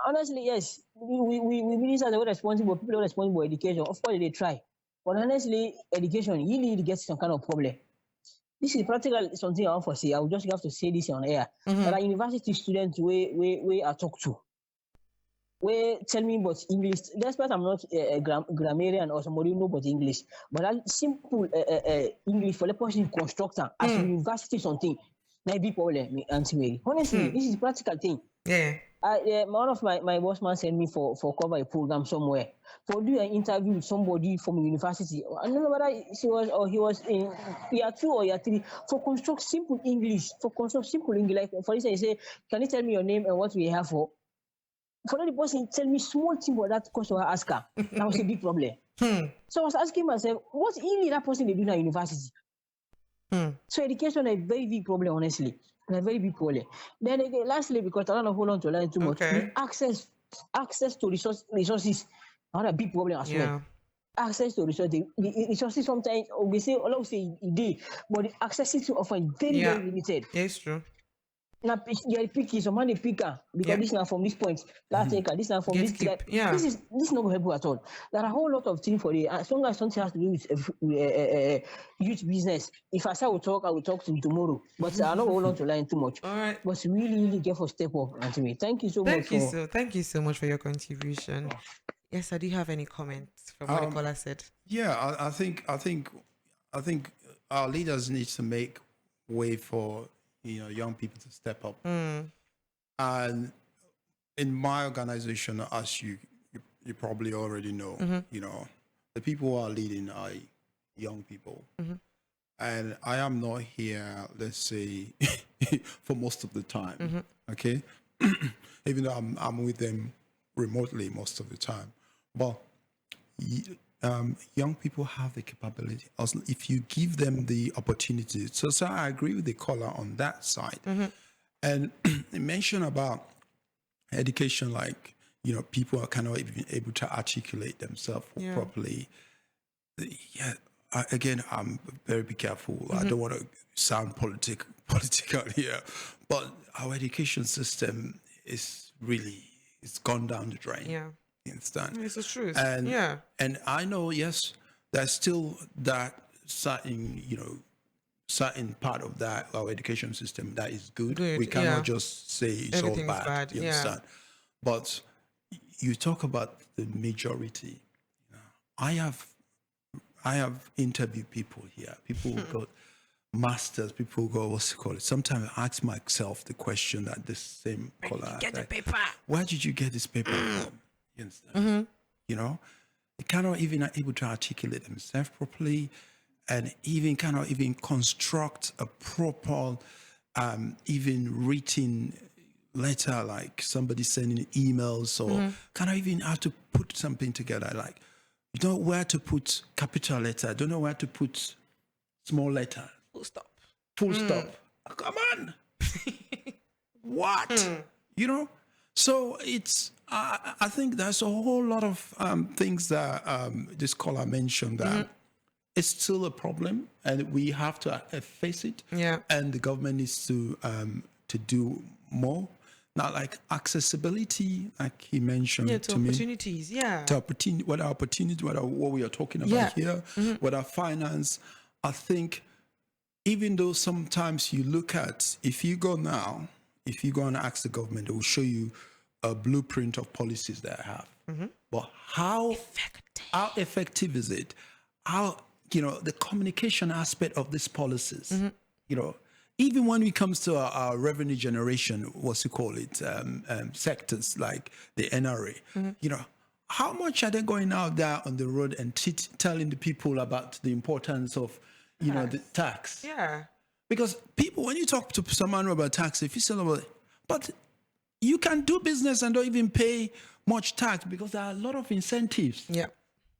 Honestly, yes, we ministers are responsible, people are responsible for education. Of course, they try. But honestly, education, you need to get some kind of problem. This is practical something I want to say. I will just have to say this on air. There are university students where I talk to, where tell me about English. Despite I'm not a grammarian or somebody who know about English, but that simple English for the person constructor as university something, na big problem. Anyway, honestly, this is practical thing. Yeah. One of my boss man sent me for cover a program somewhere for do an interview with somebody from university. I don't know whether she was or he was in year 2 or year 3 for construct simple English. For construct simple English, like for instance, you say, can you tell me your name and what we have for? For the person tell me small thing about that question I ask her. That was a big problem. So I was asking myself, what really that person they do in university? So education is a very big problem, honestly. A very big problem. Then again, lastly, because I don't know hold on to learn too much, the access to resources, another big problem as well. Access to resources, the resources sometimes we say all of say it, but the access to often very limited. Yeah, it's true. Now you're picky, some money picker because this now from this point, that taker, this now from this. This is not going to help you at all. There are a whole lot of things for it. As long as something has to do with youth business, if I say I will talk to you tomorrow. But I'm not hold on to line too much. All right. But really get for step up, Anthony. Thank you so much. Thank you so much for your contribution. Yes, do you have any comments from what the caller said? Yeah, I think our leaders need to make way for young people to step up. And in my organization, as you probably already know, the people who are leading are young people. And I am not here, let's say, for most of the time. Okay, even though I'm with them remotely most of the time, but young people have the capability if you give them the opportunity. So I agree with the caller on that side. And they mentioned about education, like people are kind of even able to articulate themselves properly. Yeah, again, I'm very careful. I don't want to sound political here, but our education system is really, it's gone down the drain. Yeah. Understand? It's the truth. And I know, yes, there's still that certain part of that our education system that is good. We cannot just say it's everything's all bad. You understand? But you talk about the majority. I have interviewed people here. People who got masters. People who got what's it called? Sometimes I ask myself the question that this same caller. Get the paper. Where did you get this paper from? You understand? They cannot even able to articulate themselves properly, and even cannot even construct a proper, even written letter, like somebody sending emails, or cannot even have to put something together. Like, you don't know where to put capital letter, don't know where to put small letter. Full stop. Oh, come on. What? So it's, I think there's a whole lot of things that this caller mentioned that it's still a problem, and we have to face it. Yeah. And the government needs to do more. Now, like accessibility, like he mentioned to opportunities, to opportunity, whether what we are talking about here, whether finance. I think even though sometimes you look at, if you go and ask the government, they will show you a blueprint of policies that I have. But how effective is it? How, the communication aspect of these policies, even when it comes to our revenue generation, sectors like the NRA, how much are they going out there on the road and telling the people about the importance of, the tax? Yeah. Because people, when you talk to someone about tax, if you say about it, but you can do business and don't even pay much tax because there are a lot of incentives. Yeah.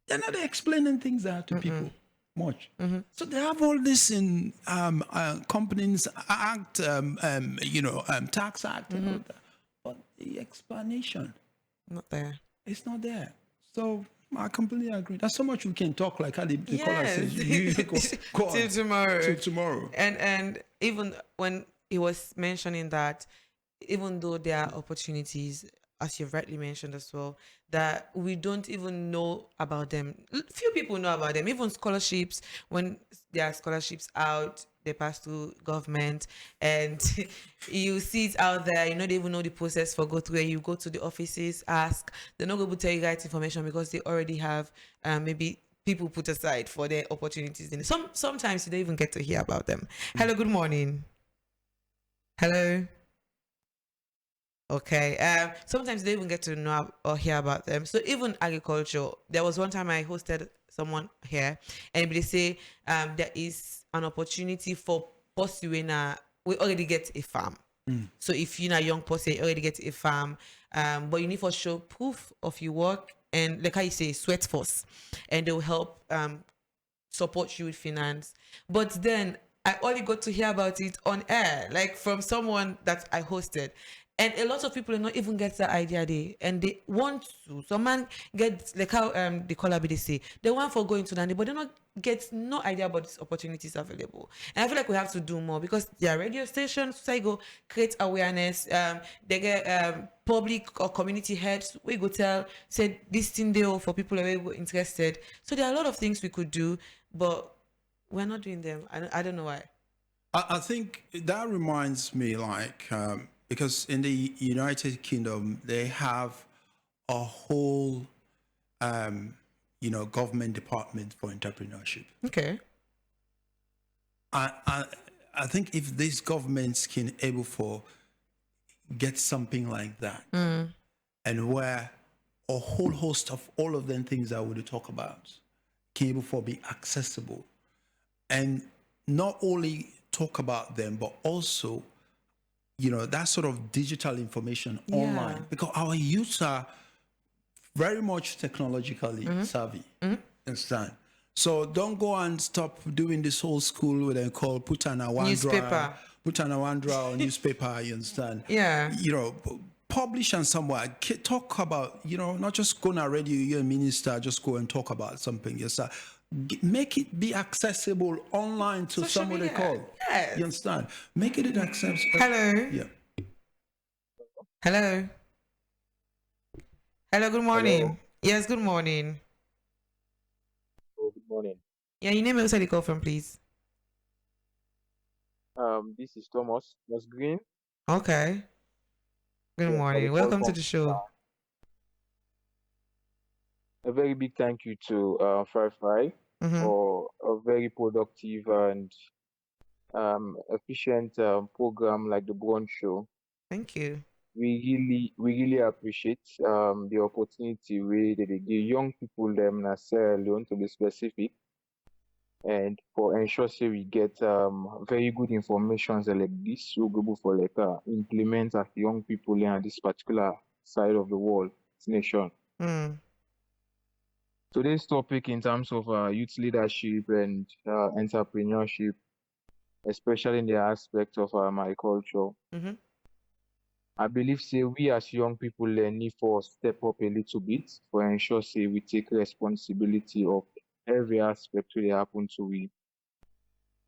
They're not explaining things out to people much. So they have all this in Companies Act, Tax Act, and all that. But the explanation, not there. It's not there. So I completely agree. There's so much we can talk, like how the caller says. You go Till tomorrow. Till tomorrow. And even when he was mentioning that, even though there are opportunities, as you've rightly mentioned as well, that we don't even know about them. Few people know about them. Even scholarships, when there are scholarships out, they pass through government, and you see it out there. You know, they even know the process for go through. You go to the offices, ask. They're not going to tell you right information because they already have maybe people put aside for their opportunities. In sometimes you don't even get to hear about them. Hello, good morning. Hello. Okay. Sometimes they even get to know or hear about them. So even agriculture, there was one time I hosted someone here, and they say there is an opportunity for pursuing we already get a farm. So if you're a young person, you already get a farm, but you need to show proof of your work and like how you say, sweat force, and they'll help support you with finance. But then I only got to hear about it on air, like from someone that I hosted. And a lot of people do not even get the idea they and they want to. Some man get like how the caller they say they want for going to Nandi, but they not get no idea about these opportunities available. And I feel like we have to do more because there are radio stations, so I go create awareness. They get public or community heads. We go tell say this thing there for people who are interested. So there are a lot of things we could do, but we're not doing them. I don't know why. I think that reminds me, because in the United Kingdom, they have a whole, government department for entrepreneurship. Okay. I think if these governments can able for get something like that, and where a whole host of all of them things I would talk about can able for be accessible, and not only talk about them, but also, that sort of digital information online, because our youths are very much technologically savvy. Understand? So don't go and stop doing this old school what they call put on a Newspaper. or newspaper. You understand? Yeah. Publish on somewhere. Talk about, not just go on a radio. You're a minister. Just go and talk about something. Yes, make it be accessible online to Social somebody media. call. Yes. You understand? Make it accessible. Hello. Yeah. Hello. Hello, good morning. Hello. Yes, good morning. Oh, good morning. Yeah, your name and where you call from, please. This is Thomas Green. Okay. Good Yes, I morning. will call Welcome to from the show. a very big thank you to Firefly Mm-hmm. for a very productive and efficient program like the Brunch show. Thank you. We really appreciate the opportunity we they give young people them na Sierra Leone to be specific, and for ensure say we get very good information like this we go for implement as young people in this particular side of the world, nation. Mm. Today's topic in terms of youth leadership and entrepreneurship, especially in the aspect of agriculture, Mm-hmm. I believe say we as young people need for step up a little bit for ensure say we take responsibility of every aspect wey dey happen to we.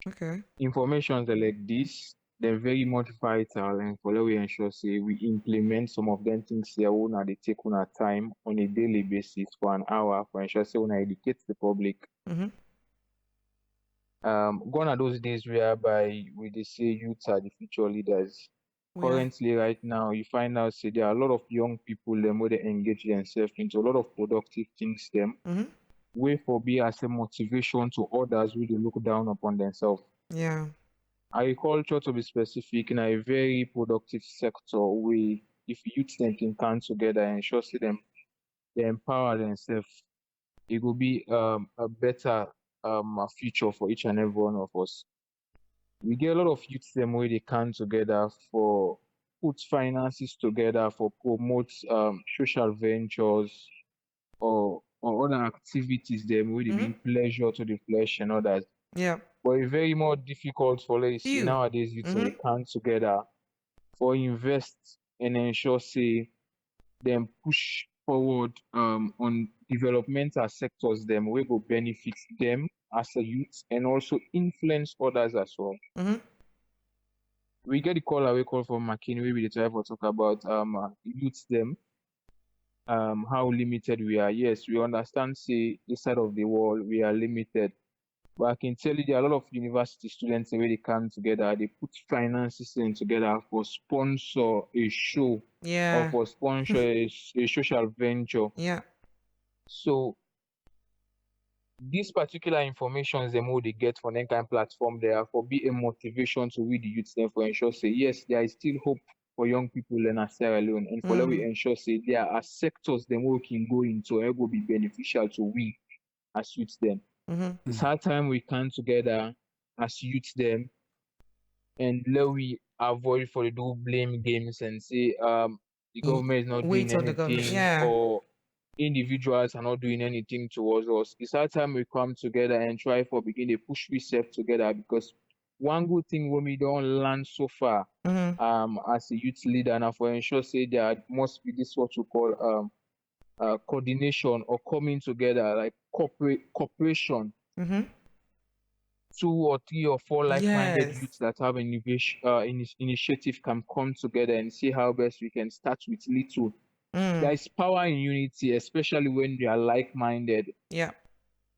Okay. Informations like this, they're very much vital and for let we ensure say we implement some of them things here una they take on time on a daily basis for an hour for ensure say una educate the public. Mm-hmm. Gone are those days whereby we they say youths are the future leaders. Currently, right now, you find out say there are a lot of young people them where they engage themselves into a lot of productive things them. Mm-hmm. Way for be as a motivation to others who they look down upon themselves. Yeah. Agriculture, to be specific, in a very productive sector where if youth them can come together and ensure see them they empower themselves, it will be a better future for each and every one of us. We get a lot of youth them where they come together for put finances together for promote social ventures or other activities them where they bring pleasure to the flesh and others. Yeah. But it's very more difficult for let's see You. nowadays youth they come together for invest and ensure say them push forward on developmental sectors them we go benefit them as a youth and also influence others as well. Mm-hmm. We get the call away call from McKinney where we try to talk about youth them how limited we are. Yes, we understand, say, this side of the world, we are limited. But I can tell you there are a lot of university students where they come together, they put finances in together for sponsor a show or Yeah. for sponsor a social venture. Yeah. So these particular information is the more they get from any kind of platform there for be a motivation to read the youth then for ensure say yes, there is still hope for young people in Sierra Leone and for let we ensure say there are sectors the more we can go into and will be beneficial to we as youth then. It's hard time we come together as youth then and let we avoid for the do blame games and say the government is not doing Wait on the government. anything Yeah. or individuals are not doing anything towards us. It's our time we come together and try for begin to push ourselves together because one good thing when we don't learn so far as a youth leader and for ensure say there must be this what you call coordination or coming together like cooperation. Two or three or four like-minded Yes. youths that have initiative can come together and see how best we can start with little. There is power in unity, especially when we are like-minded. Yeah.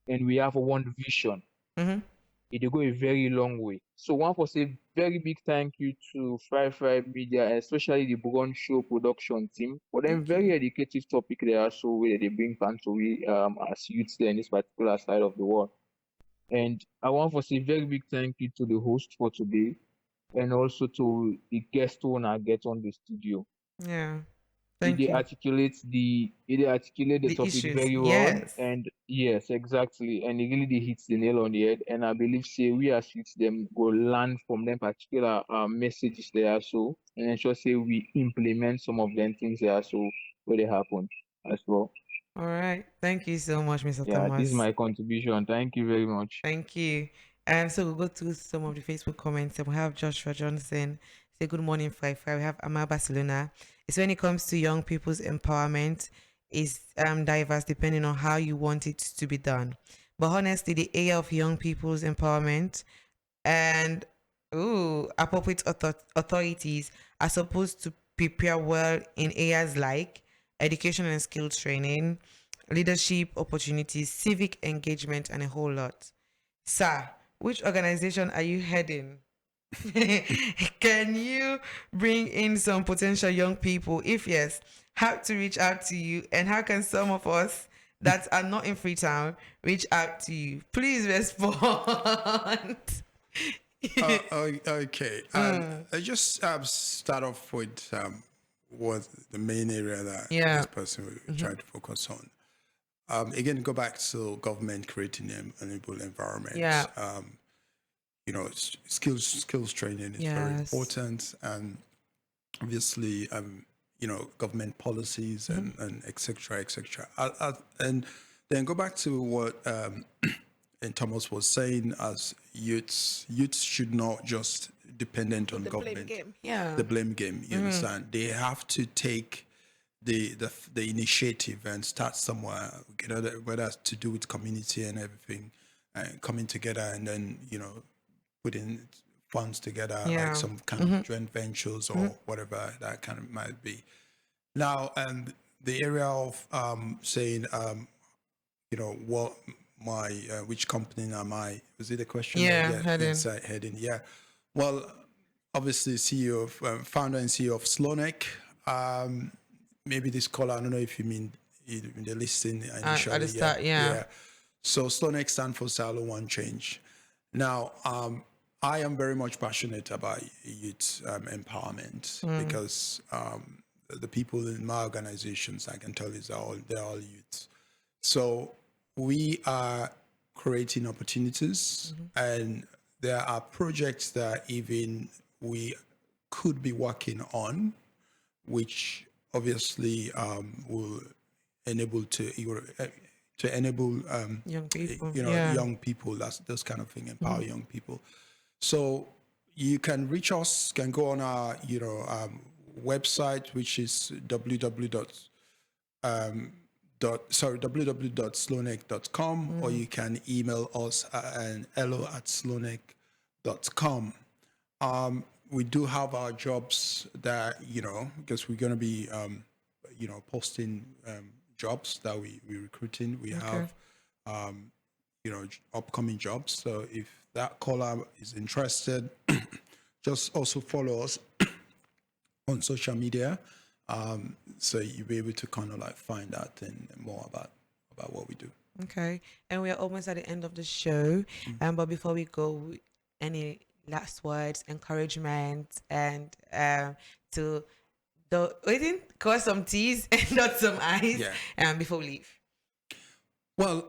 And we have one vision. It will go a very long way. So one for say very big thank you to Fry Media, especially the Brunch show production team for them very educative topic there so where they bring fans to we as youths there in this particular side of the world. And I want to say very big thank you to the host for today and also to the guest who I get on the studio. Yeah. Thank They you. articulate the topic issues. very well. Yes. And yes, exactly. And it really hits the nail on the head. And I believe say we as youths them go learn from them particular messages there so and ensure say we implement some of them things there so where they happen as well. All right. Thank you so much, Mr. Yeah, this is Thomas. my contribution. Thank you very much. Thank you. So we'll go to some of the Facebook comments. And we have Joshua Johnson say good morning, Fry. We have Amal Barcelona. It's when it comes to young people's empowerment, is diverse depending on how you want it to be done. But honestly, the area of young people's empowerment and appropriate authorities are supposed to prepare well in areas like education and skills training, leadership opportunities, civic engagement, and a whole lot. Sir, which organization are you heading? Can you bring in some potential young people? If yes, how to reach out to you, and how can some of us that are not in Freetown reach out to you? Please respond. Okay. I just start off with what the main area that this person will try to focus on. Again, go back to government creating an enable environment. Yeah. Skills training is very important, and obviously, government policies and et cetera, and then go back to what and Thomas was saying, as youths should not just dependent on government. The blame game. You understand? They have to take the initiative and start somewhere. Whether it's to do with community and everything, coming together and then putting funds together, like some kind of joint ventures or whatever that kind of might be. Now, the area of saying, what my which company am I? Was it a question? Heading. Yeah. Well, obviously, CEO of founder and CEO of Slonek. Maybe this caller, I don't know if you mean in the listing initially. At the start, yeah. So Slonek stands for Silo One Change. Now, I am very much passionate about youth empowerment because the people in my organizations, I can tell you, they're all youth. So we are creating opportunities, and there are projects that even we could be working on, which obviously will enable to enable young people, young people, those kind of thing, empower young people. So you can reach us, can go on our website, which is www.slonek.com, or you can email us at hello@slonek.com. We do have our jobs that, because we're going to be posting jobs that we recruiting. We have upcoming jobs. So if that caller is interested, just also follow us on social media, so you'll be able to kind of like find out and more about what we do. Okay, and we are almost at the end of the show. But before we go, any last words, encouragement, and to cause some teas and not some ice, before we leave. Well,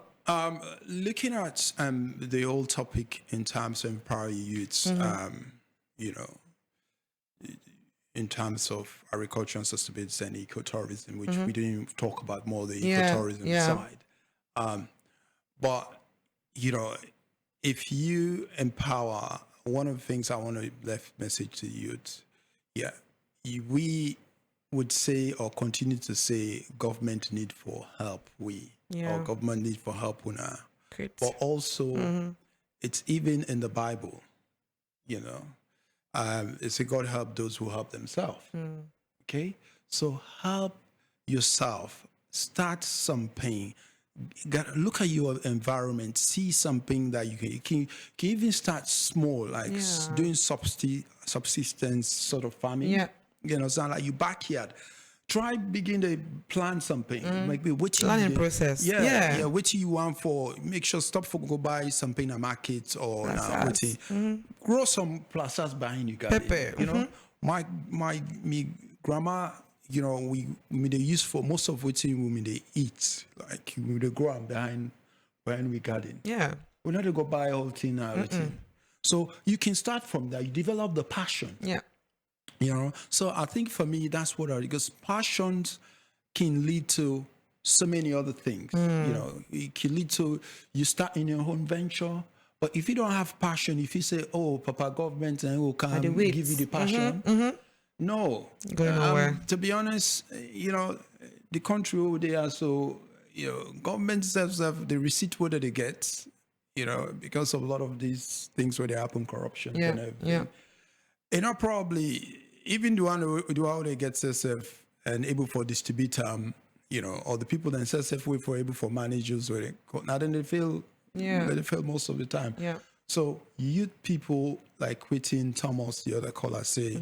looking at the whole topic in terms of empowering youths, in terms of agriculture and sustainability and ecotourism, which we didn't talk about more the ecotourism side. But, if you empower, one of the things I want to left message to youth, we would say or continue to say government need for help, or government need for help una. But also, it's even in the Bible, it's a God help those who help themselves. Okay, so help yourself. Start something. Look at your environment. See something that you can even start small, like doing subsistence sort of farming. Sound like your backyard. Try begin to plan something. Maybe which planning process. Which you want for. Make sure stop for go buy something at market or grow some plazas behind you guys. Pepper. My grandma. We they use for most of what we they eat. Like we they grow behind we garden. Yeah. We not to go buy all thing now. So you can start from there. You develop the passion. Yeah. So I think for me, that's because passions can lead to so many other things. It can lead to you start in your own venture. But if you don't have passion, if you say, "Oh, Papa, government and will come give you the passion," no, going nowhere. To be honest, the country over there. So government themselves have the receipt whether they get, because of a lot of these things where they happen, corruption and everything. Probably even the one how they get self and able for distributor, or the people themselves wait for able for managers where they now then they fail. They fail most of the time. So youth people like Whitting, Thomas, the other caller say,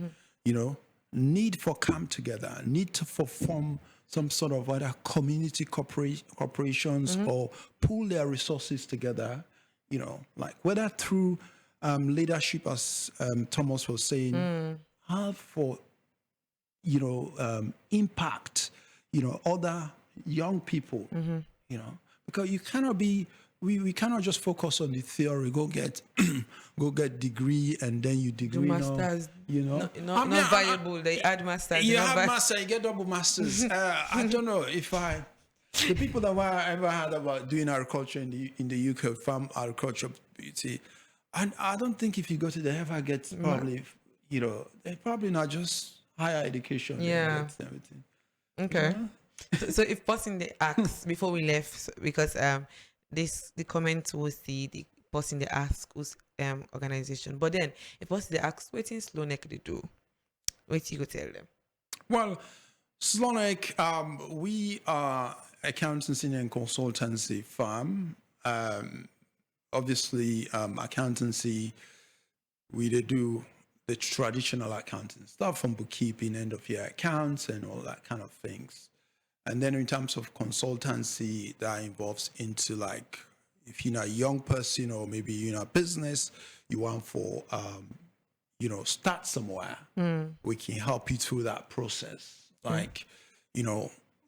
need for come together, need to form some sort of other community corporations or pool their resources together, like whether through leadership, as Thomas was saying, have for, impact, other young people, because you cannot be, we cannot just focus on the theory, go get degree and then you degree. Masters, not valuable. They add masters. You have master, you get double masters. I don't know if the people that I ever heard about doing agriculture in the UK, farm agriculture, and I don't think if you go to the ever get probably, they're probably not just higher education. Everything. Okay. So if person they ask before we left, because the comment was the person they ask was organization, but then if person they ask what in Slow Neck they do, what you go tell them? Well, Slow Neck, we are accountancy and consultancy firm. Obviously, accountancy, we do the traditional accounting stuff from bookkeeping, end of year accounts, and all that kind of things. And then in terms of consultancy, that involves into like, if you're a young person or maybe you're in a business, you want for, start somewhere, we can help you through that process. Like,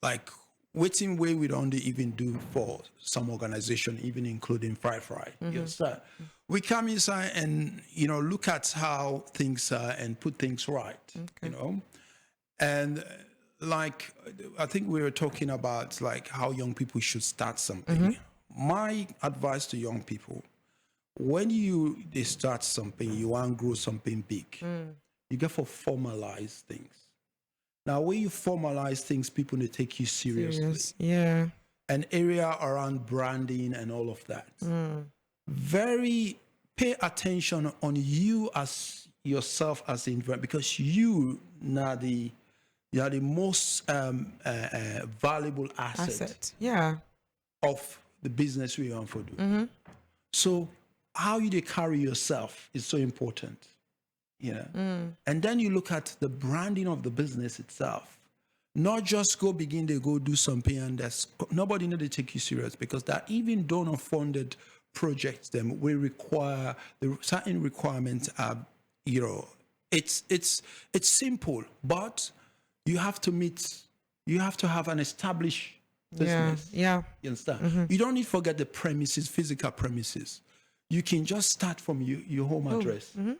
like waiting way we don't even do for some organization, even including Fry. We come inside and, look at how things are and put things right, and like, I think we were talking about like how young people should start something. My advice to young people, when they start something, you want to grow something big, you get for formalize things. Now, when you formalize things, people they take you seriously. Yeah. An area around branding and all of that. Pay attention on you as yourself as the individual, because you now the You are the most valuable asset. Yeah. Of the business we want to do. So how you carry yourself is so important. And then you look at the branding of the business itself. Not just go do something and nobody need to take you serious, because that even donor funded projects them will require the certain requirements are, it's simple, but you have to have an established business. Yeah. You understand? You don't need to forget the premises, physical premises. You can just start from your home address. You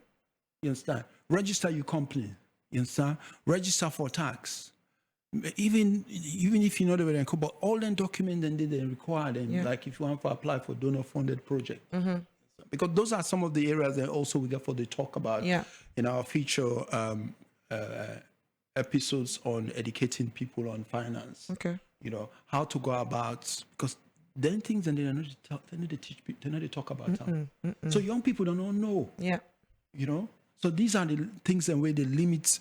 understand? Register your company. You understand? Register for tax. Even if you know the way, but all the documents and they require them, like if you want to apply for donor funded project. Because those are some of the areas that also we therefore they talk about in our future episodes on educating people on finance. Okay. How to go about, because then things and they need to teach people, they need to talk about them. So young people don't know. Yeah. So these are the things and where they limit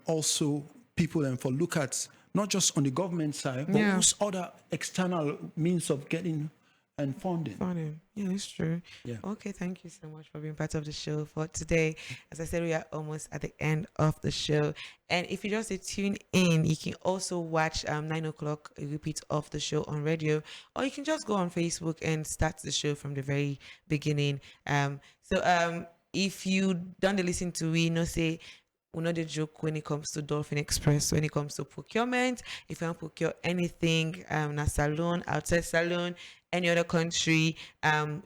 also people and for look at not just on the government side, but also other external means of getting and funding. Yeah, it's true. Yeah. Okay, thank you so much for being part of the show for today. As I said, we are almost at the end of the show. And if you just tune in, you can also watch 9 o'clock a repeat of the show on radio, or you can just go on Facebook and start the show from the very beginning. If you don't listen to say we know the joke when it comes to Dolphin Express, when it comes to procurement. If you want to procure anything, a salon, outside salon, any other country,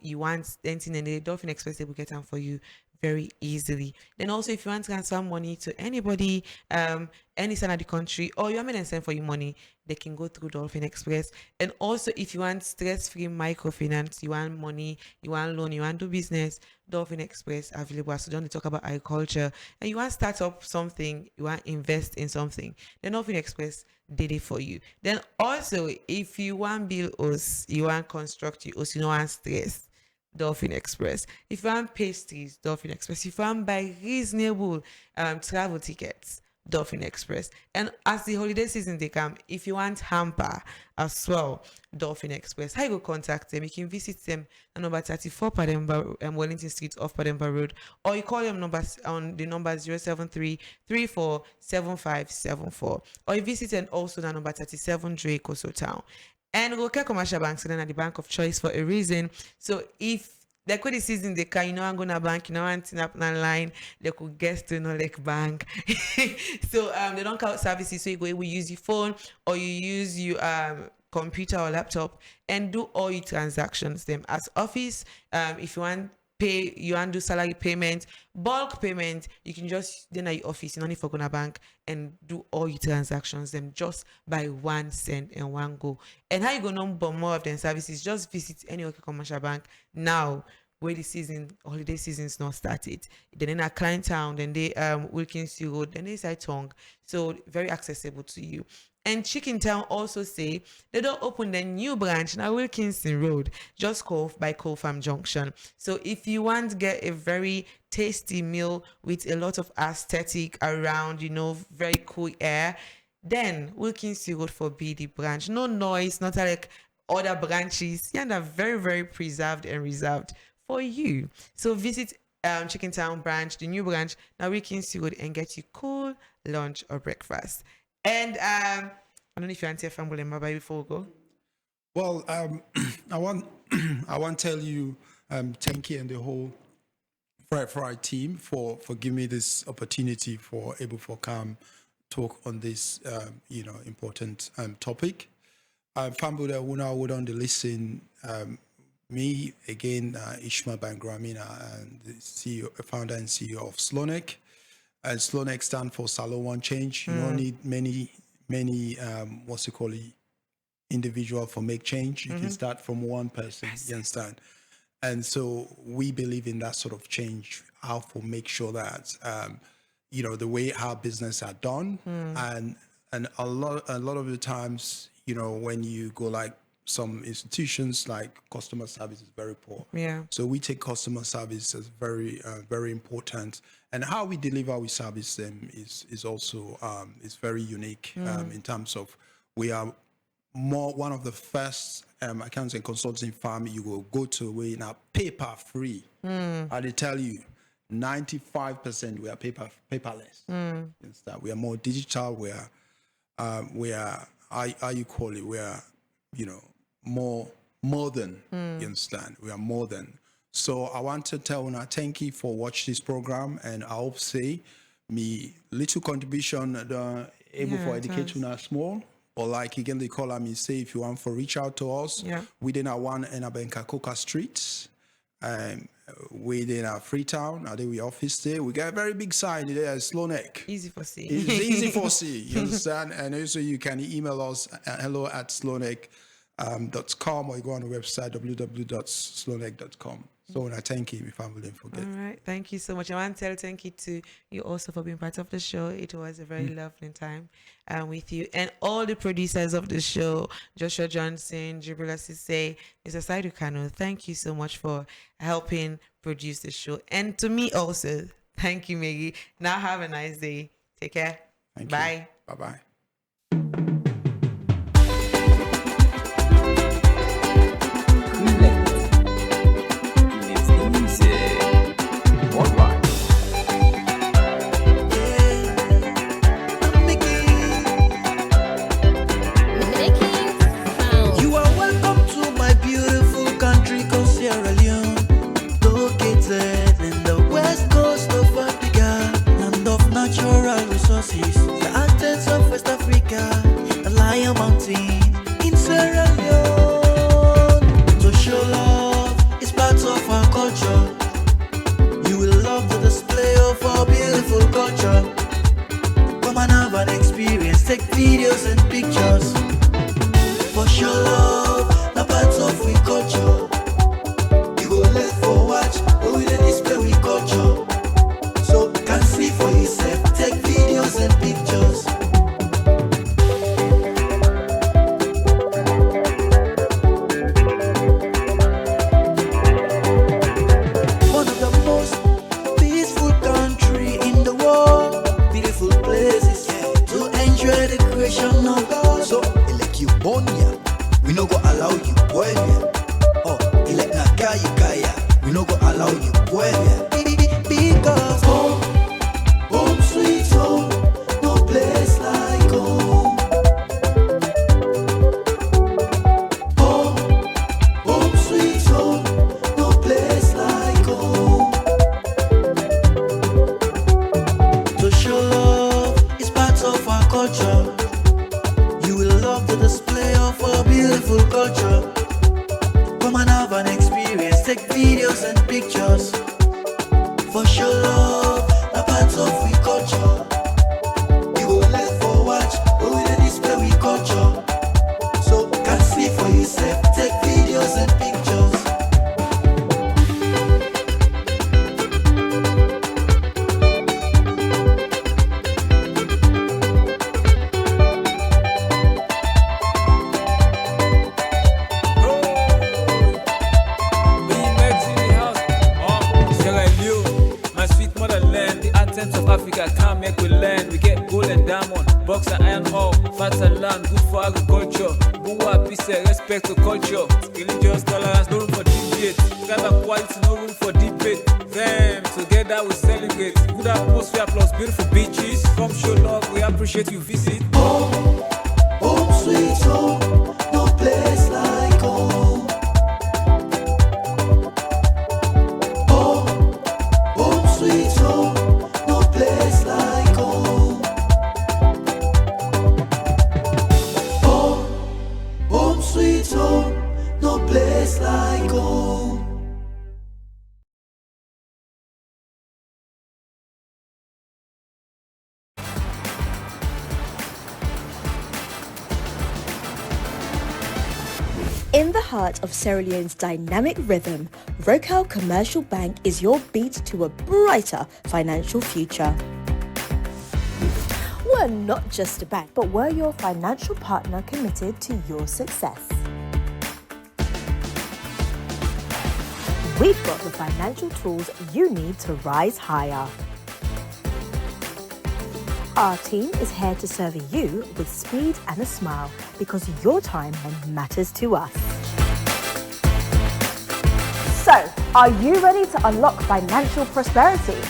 you want anything, and the Dolphin Express, they will get them for you very easily. Then also, if you want to transfer money to anybody, any side of the country, or you want me to send for you money, they can go through Dolphin Express. And also, if you want stress-free microfinance, you want money, you want loan, you want to do business, Dolphin Express available. So don't talk about agriculture, and you want to start up something, you want to invest in something, then Dolphin Express did it for you. Then also, if you want build us, you want construct your house, you don't want stress, Dolphin Express. If you want pastries, Dolphin Express. If you want buy reasonable travel tickets, Dolphin Express. And as the holiday season they come, if you want hamper as well, Dolphin Express. How you go contact them? You can visit them at number 34 Pademba, Wellington Street off Pademba Road, or you call them numbers on the number 073-347574, or you visit them also at number 37 Drake Coastal Town. And Rokel Commercial Bank, so then at the bank of choice for a reason. So if the credit season they can, I'm gonna bank, I'm up online, they could guess to like bank. So they don't count services, so you use your phone or you use your computer or laptop and do all your transactions them as office. If you want pay, you want to do salary payment, bulk payment, you can just then at your office, you don't need for gonna bank and do all your transactions them just by 1 cent and one go. And how you gonna know more of them services? Just visit any other commercial bank now where the holiday season is not started. Then in a client town, then they Wilkins Road, then they side tongue. So very accessible to you. And Chicken Town also say they don't open the new branch now Wilkinson Road, just by Cole Farm Junction. So if you want to get a very tasty meal with a lot of aesthetic around, very cool air, then Wilkinson Road for BD branch. No noise, not like other branches. Yeah, they're very, very preserved and reserved for you. So visit Chicken Town branch, the new branch, now Wilkinson Road, and get you cool lunch or breakfast. And I don't know if you want to say Fambolemba before we go. Well, I want to tell you thank you and the whole Fry team for giving me this opportunity for able for come talk on this important topic. Famboda Wuna would on the listen me again Ishmael Bangramina and the CEO, founder and CEO of Slonek. And Slonek stands for Salon One Change. You don't need many individual for make change. You can start from one person. You understand? And so we believe in that sort of change. How to make sure that the way our business are done, and a lot of the times when you go like some institutions like customer service is very poor. Yeah. So we take customer service as very, very important, and how we deliver, we service them is also is very unique in terms of we are one of the first accounting and consulting firm you will go to. We now paper free. I tell you, 95% we are paperless. That we are more digital. We are how you call it? We are more modern. You understand? We are modern. So I want to tell Una thank you for watching this program, and I hope say me little contribution able for educate Una small. Or like again, they call me say if you want to reach out to us within our one in Abenka Coca Street, within our Freetown, I think we office there. We got a very big sign there, Slow Neck. Easy for see. It's easy for see. You understand? And also you can email us at hello@slowneck.com, or you go on the website www.slowneck.com. So I thank you if I wouldn't forget. All right. Thank you so much. I want to thank you to you also for being part of the show. It was a very lovely time with you. And all the producers of the show, Joshua Johnson, Jibril Asise, Mr. Saidu Kano, thank you so much for helping produce the show. And to me also, thank you, Maggie. Now have a nice day. Take care. Bye. Bye-bye. The Andes of West Africa, the Lion Mountain in Sierra Leone. To show love is part of our culture. You will love the display of our beautiful culture. Come and have an experience, take videos and pictures. For sure love, the part of we culture. You go let for watch, but we dey display we culture. So can see for yourself, take videos and pictures. One of the most peaceful country in the world, beautiful places to enjoy the creation of God. So like you born here, we no go allow you boy here. Oh, like na kaya, we no go allow you boy here. Because home sweet home, no place like home. Home sweet home, no place like home. To show love is part of our culture. You will love the display of our beautiful culture. Come and have an experience, take videos and pictures. For sure love, a part of we culture. You go let for watch, but we dey display we culture. So can see for yourself, take videos and pictures. Of Africa can't make we land. We get gold and diamond, box and iron ore, fat and land, good for agriculture. Buwa, peace, respect to culture. Religious tolerance, no room for debate. Gather quality, no room for debate. Them together we celebrate. Good atmosphere plus beautiful beaches. Come show love, we appreciate you visit. Home sweet home, no place like home. Home sweet home, no place like home. Home sweet home, no place like home. In the heart of Sierra Leone's dynamic rhythm, Rocal Commercial Bank is your beat to a brighter financial future. We're not just a bank, but we're your financial partner committed to your success. we've got the financial tools you need to rise higher. Our team is here to serve you with speed and a smile because your time matters to us. So, are you ready to unlock financial prosperity?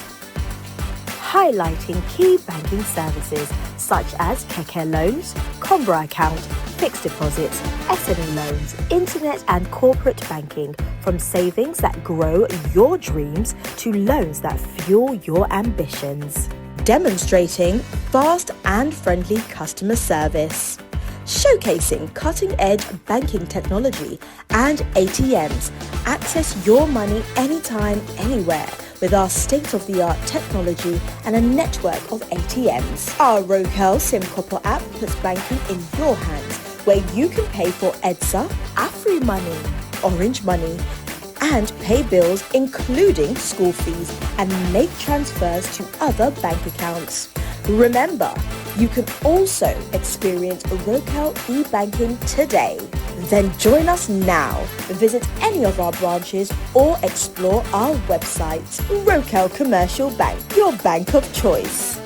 Highlighting key banking services such as Keke loans, Combra account, fixed deposits, SME loans, internet and corporate banking, from savings that grow your dreams to loans that fuel your ambitions. Demonstrating fast and friendly customer service. Showcasing cutting-edge banking technology and ATMs. Access your money anytime, anywhere with our state-of-the-art technology and a network of ATMs. Our Rokel SimCopper app puts banking in your hands, where you can pay for EDSA, Afri Money, Orange Money, and pay bills including school fees and make transfers to other bank accounts. Remember, you can also experience Rokel e-banking today. Then join us now. Visit any of our branches or explore our website. Rokel Commercial Bank, your bank of choice.